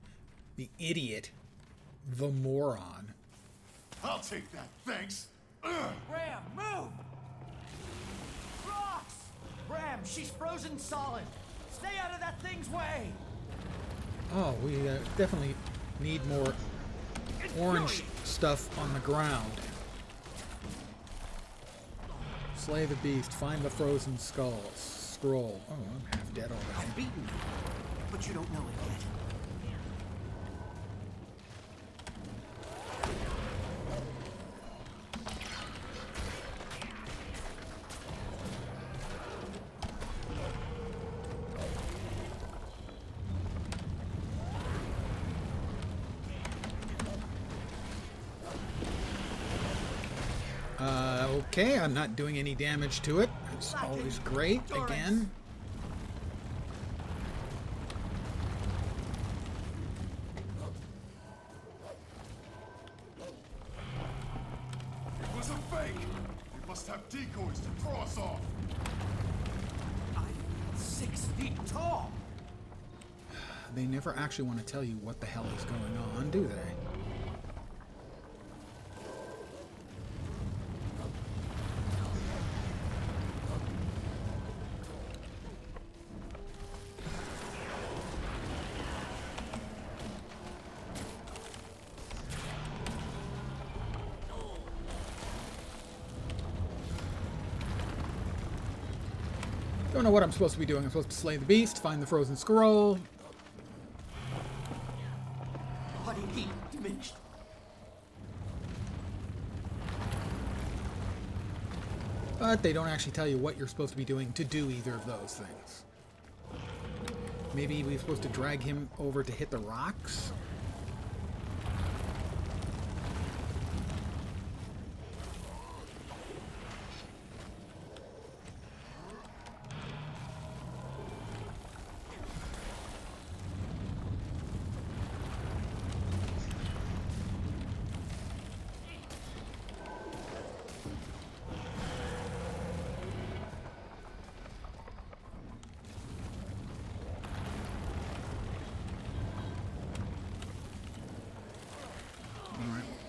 R: The idiot. The moron.
O: I'll take that, thanks!
D: Bram, move! Rocks! Bram, she's frozen solid. Stay out of that thing's way!
R: Oh, we definitely need more orange stuff on the ground. Slay the beast. Find the frozen scroll. Oh, I'm half dead already.
D: I've beaten you, but you don't know it yet.
R: Okay, I'm not doing any damage to it. That's always great. Again.
O: It was a fake! They must have decoys to cross off!
D: I'm 6 feet tall!
R: They never actually want to tell you what the hell is going on, do they? Don't know what I'm supposed to be doing. I'm supposed to slay the beast, find the frozen scroll.
D: Body heat diminished.
R: But they don't actually tell you what you're supposed to be doing to do either of those things. Maybe we're supposed to drag him over to hit the rocks?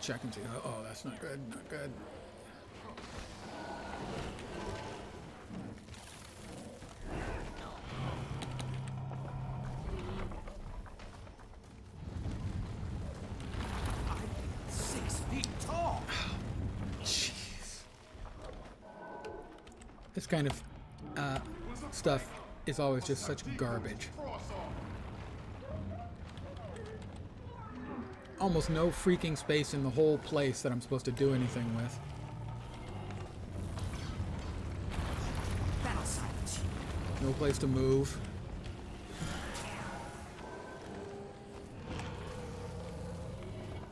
R: Check and see. Oh, that's not good. Not good.
D: I'm 6 feet tall.
R: Jeez. This kind of stuff is always just such garbage. Almost no freaking space in the whole place that I'm supposed to do anything with.
D: Battle silence.
R: No place to move.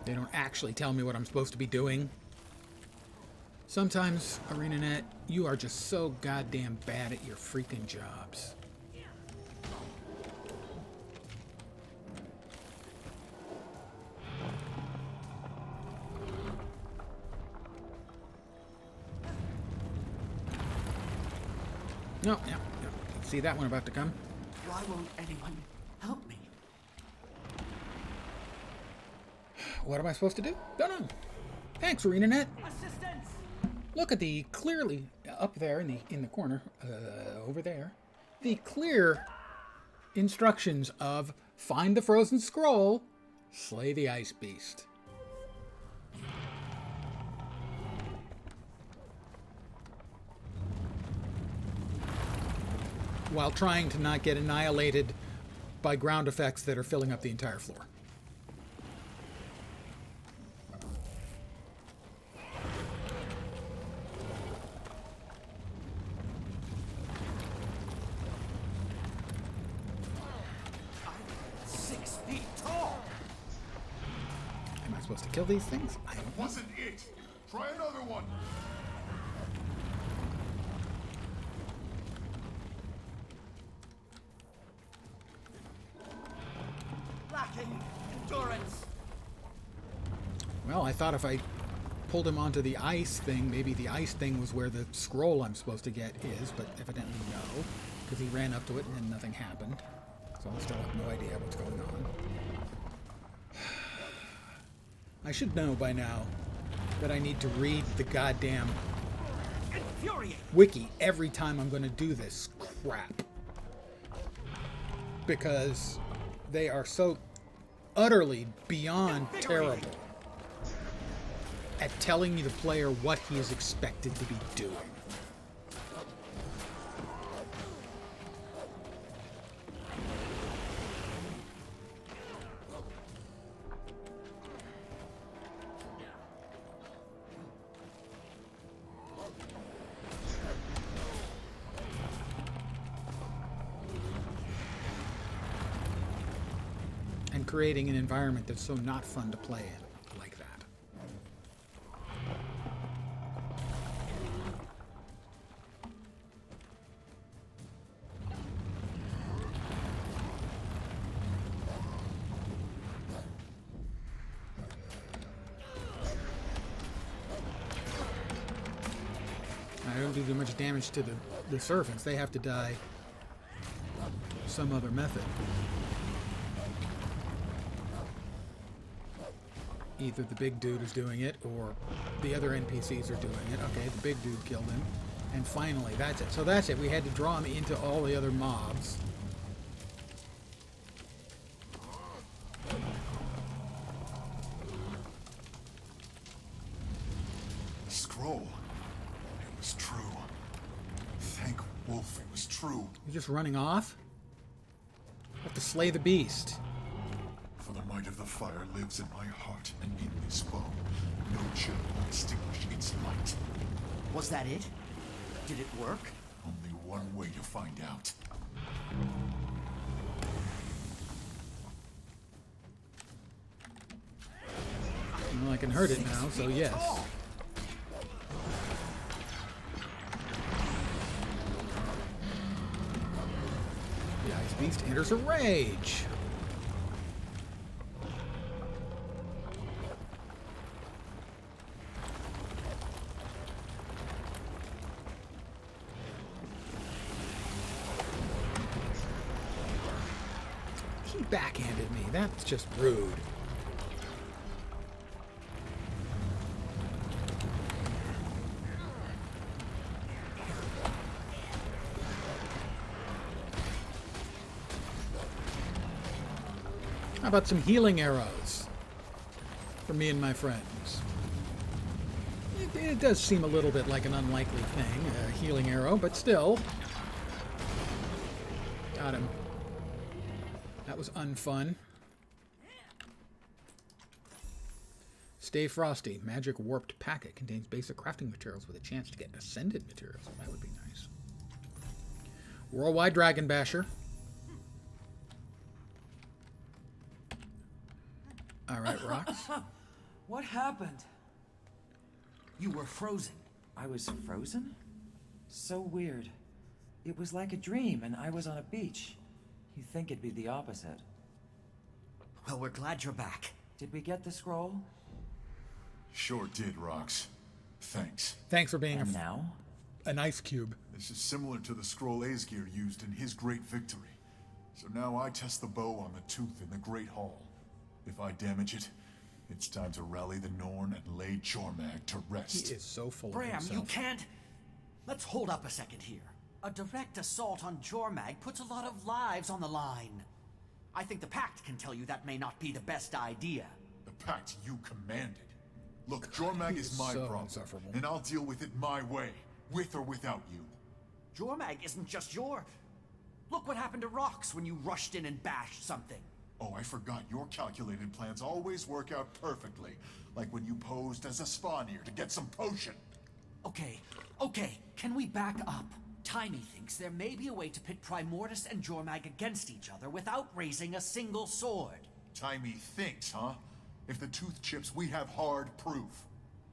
R: They don't actually tell me what I'm supposed to be doing. Sometimes, ArenaNet, you are just so goddamn bad at your freaking jobs. No, no, no. See that one about to come?
D: Why won't anyone help me?
R: What am I supposed to do? Don't know. Thanks, ArenaNet.
D: Assistance!
R: Look at the clearly up there in the corner, over there, the clear instructions of find the frozen scroll, slay the ice beast. While trying to not get annihilated by ground effects that are filling up the entire floor.
D: I'm 6 feet tall.
R: Am I supposed to kill these things? I don't know.
O: Wasn't it? Try another one.
D: Lacking endurance.
R: Well, I thought if I
A: pulled him onto the ice thing. Maybe the ice thing was where the scroll I'm supposed to get is, but evidently no, because he ran up to it and then nothing happened. So I still have no idea what's going on. I should know by now that I need to read the goddamn wiki every time I'm going to do this crap. Because they are so utterly beyond terrible at telling the player what he is expected to be doing. And creating an environment that's so not fun to play in like that. I don't do too much damage to the servants. They have to die some other method. Either the big dude is doing it, or the other NPCs are doing it. Okay, the big dude killed him. And finally, that's it. So that's it. We had to draw him into all the other mobs.
M: Scroll. It was true. Thank Wolf, it was true.
A: You're just running off? You have to slay the beast.
M: For the might of the fire lives in my heart, and in this bow, no chill will extinguish its light.
D: Was that it? Did it work?
M: Only one way to find out.
A: Well, I can hurt it now, so yes. The Ice Beast enters a rage. He backhanded me. That's just rude. How about some healing arrows for me and my friends? It does seem a little bit like an unlikely thing, a healing arrow, but still. Got him. That was unfun. Stay Frosty. Magic warped packet contains basic crafting materials with a chance to get ascended materials. That would be nice. Worldwide Dragon Basher. Alright, Rocks.
T: What happened?
D: You were frozen.
T: I was frozen? So weird. It was like a dream, and I was on a beach. You'd think it'd be the opposite.
D: Well, we're glad you're back.
T: Did we get the scroll?
M: Sure did, Rox. Thanks.
A: Thanks for being
M: an
A: ice cube.
M: This is similar to the scroll Aesgeir used in his great victory. So now I test the bow on the tooth in the Great Hall. If I damage it, it's time to rally the Norn and lay Jormag to rest.
A: He is so full of
D: Bram,
A: himself.
D: you can't... Let's hold up a second here. A direct assault on Jormag puts a lot of lives on the line. I think the Pact can tell you that may not be the best idea.
M: The Pact you commanded. Look, Jormag is my
A: so
M: problem,
A: insufferable.
M: and I'll deal with it my way, with or without you.
D: Jormag isn't just your... Look what happened to Rox when you rushed in and bashed something.
M: Oh, I forgot your calculated plans always work out perfectly. Like when you posed as a Svanir to get some potion.
D: Okay, can we back up? Timey thinks there may be a way to pit Primordus and Jormag against each other without raising a single sword.
M: Timey thinks, huh? If the tooth chips, we have hard proof.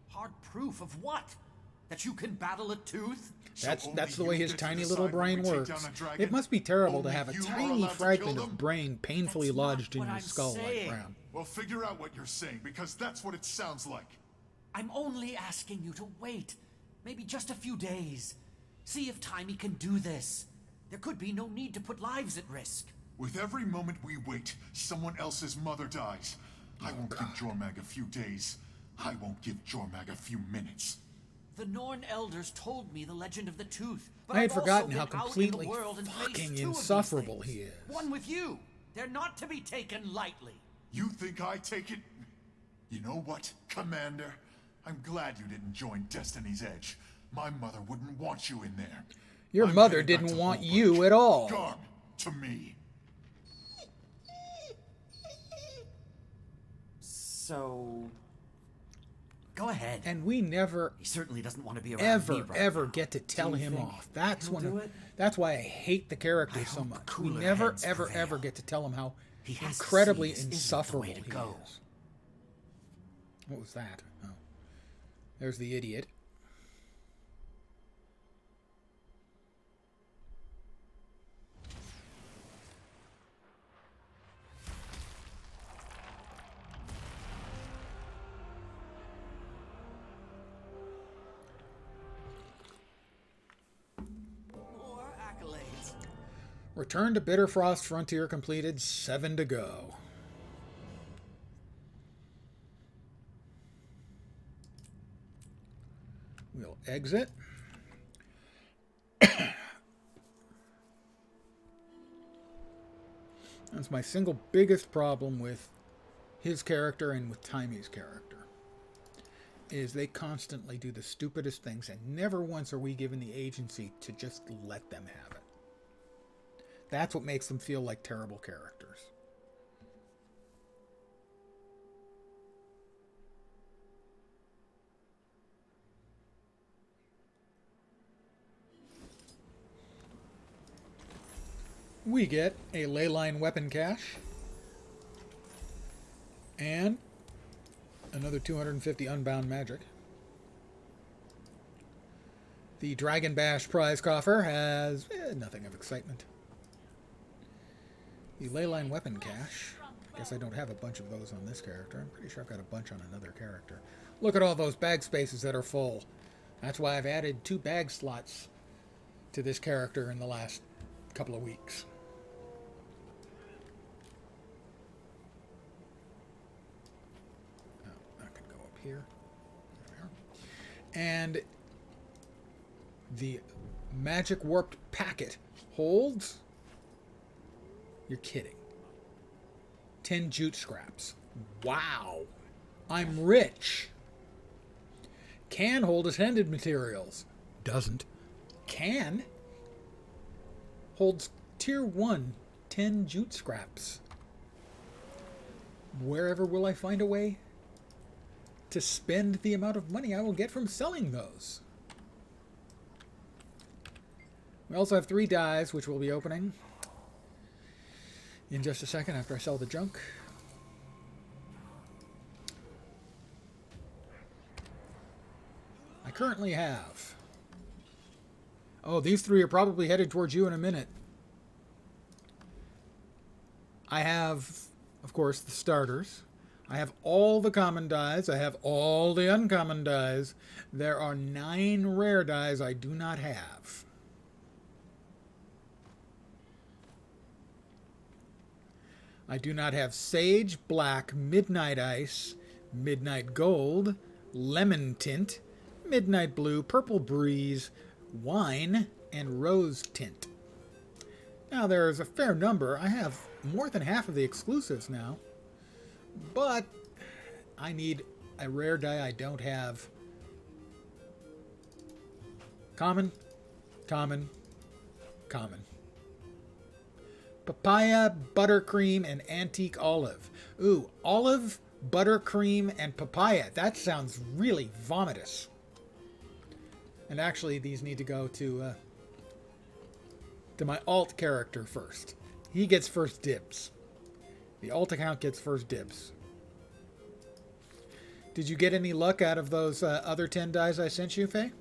D: Hard proof of what? That you can battle a tooth?
A: That's the way his tiny little brain works. It must be terrible to have a tiny fragment of brain painfully lodged in your skull like Brown.
M: Well, figure out what you're saying, because that's what it sounds like.
D: I'm only asking you to wait. Maybe just a few days. See if Timey can do this. There could be no need to put lives at risk.
O: With every moment we wait, someone else's mother dies. I won't give Jormag a few days. I won't give Jormag a few minutes.
D: The Norn elders told me the legend of the tooth, but
A: I had
D: I've also
A: forgotten
D: been
A: how
D: out in the
A: completely
D: world and faced
A: fucking
D: 2 of these
A: insufferable
D: things.
A: he is.
D: One with you. They're not to be taken lightly.
O: You think I take it? You know what, Commander? I'm glad you didn't join Destiny's Edge. My mother wouldn't want you in there.
A: Your
O: I'm
A: mother
O: headed back
A: didn't
O: to
A: want
O: Woolbridge.
A: you at all.
O: Garm, to me.
D: So... go ahead.
A: And we never
D: He certainly doesn't want to be around me right
A: ever
D: now.
A: get to tell
D: Do you
A: him
D: think
A: off. That's
D: he'll
A: one
D: do
A: of,
D: it?
A: that's why I hate the character
D: I
A: so
D: hope
A: much. We
D: cooler
A: never
D: heads
A: ever
D: prevail.
A: ever get to tell him how
D: He has to
A: incredibly
D: see this isn't the
A: insufferable
D: way to
A: he
D: go.
A: is. What was that? Oh. There's the idiot.
D: More accolades.
A: Return to Bitterfrost Frontier completed. 7 to go. We'll exit. That's my single biggest problem with his character and with Timey's character. Is they constantly do the stupidest things, and never once are we given the agency to just let them have it. That's what makes them feel like terrible characters. We get a leyline weapon cache and another 250 unbound magic. The Dragon Bash prize coffer has nothing of excitement. The leyline weapon cache. I guess I don't have a bunch of those on this character. I'm pretty sure I've got a bunch on another character. Look at all those bag spaces that are full. That's why I've added 2 bag slots to this character in the last couple of weeks. Oh, I can go up here. There we are. And the magic warped packet holds... You're kidding. 10 jute scraps. Wow. I'm rich. Can hold ascended materials. Doesn't. Can. Holds tier 1 10 jute scraps. Wherever will I find a way to spend the amount of money I will get from selling those? We also have 3 dies, which we'll be opening in just a second after I sell the junk. I currently have... Oh, these 3 are probably headed towards you in a minute. I have, of course, the starters. I have all the common dies. I have all the uncommon dies. There are 9 rare dies I do not have. I do not have Sage, Black, Midnight Ice, Midnight Gold, Lemon Tint, Midnight Blue, Purple Breeze, Wine, and Rose Tint. Now there's a fair number. I have more than half of the exclusives now. But I need a rare die I don't have. Common, common, common. Papaya, buttercream, and antique olive. Ooh, olive, buttercream, and papaya. That sounds really vomitous. And actually, these need to go to my alt character first. He gets first dibs. The alt account gets first dibs. Did you get any luck out of those other 10 dies I sent you, Faye?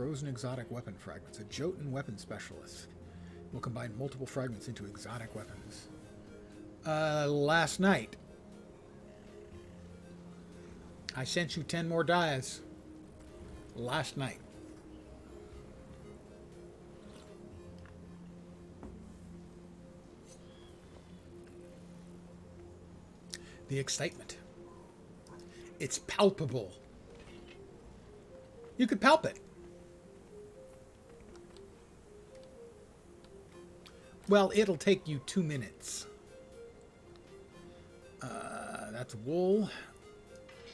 R: frozen exotic weapon fragments. A Jotun weapon specialist will combine multiple fragments into exotic weapons. Last night, I sent you 10 more dies. Last night. The excitement. It's palpable. You could palp it. Well, it'll take you 2 minutes. That's wool.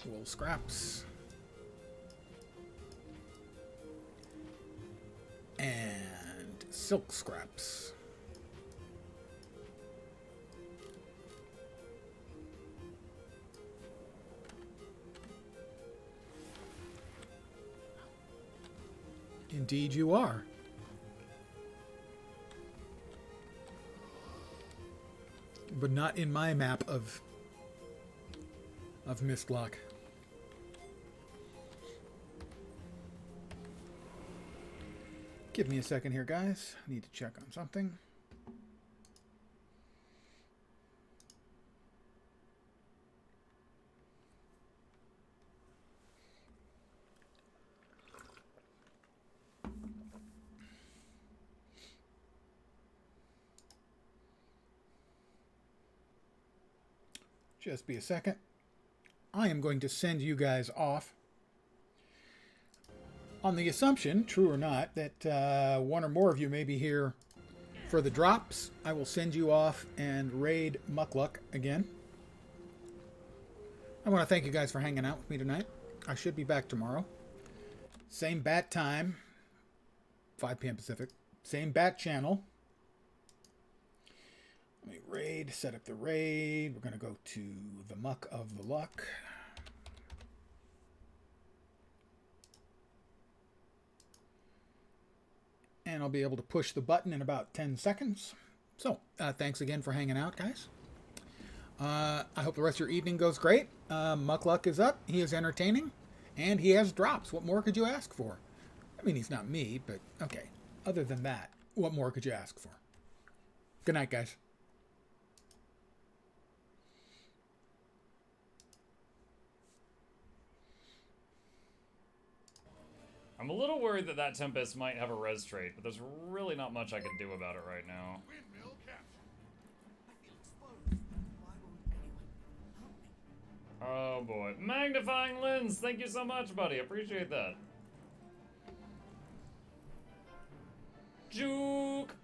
R: Wool scraps. And silk scraps. Indeed you are. But not in my map of Mistlock. Give me a second here, guys. I need to check on something. Just be a second. I am going to send you guys off on the assumption, true or not, that one or more of you may be here for the drops. I will send you off and raid Muckluck again. I want to thank you guys for hanging out with me tonight. I should be back tomorrow. Same bat time, 5 p.m. Pacific. Same bat channel. Let me raid, set up the raid. We're going to go to the Muck of the Luck. And I'll be able to push the button in about 10 seconds. So, thanks again for hanging out, guys. I hope the rest of your evening goes great. Muckluck is up. He is entertaining. And he has drops. What more could you ask for? I mean, he's not me, but okay. Other than that, what more could you ask for? Good night, guys.
B: I'm a little worried that Tempest might have a res trait, but there's really not much I can do about it right now. Oh boy. Magnifying lens! Thank you so much, buddy. Appreciate that. Juke!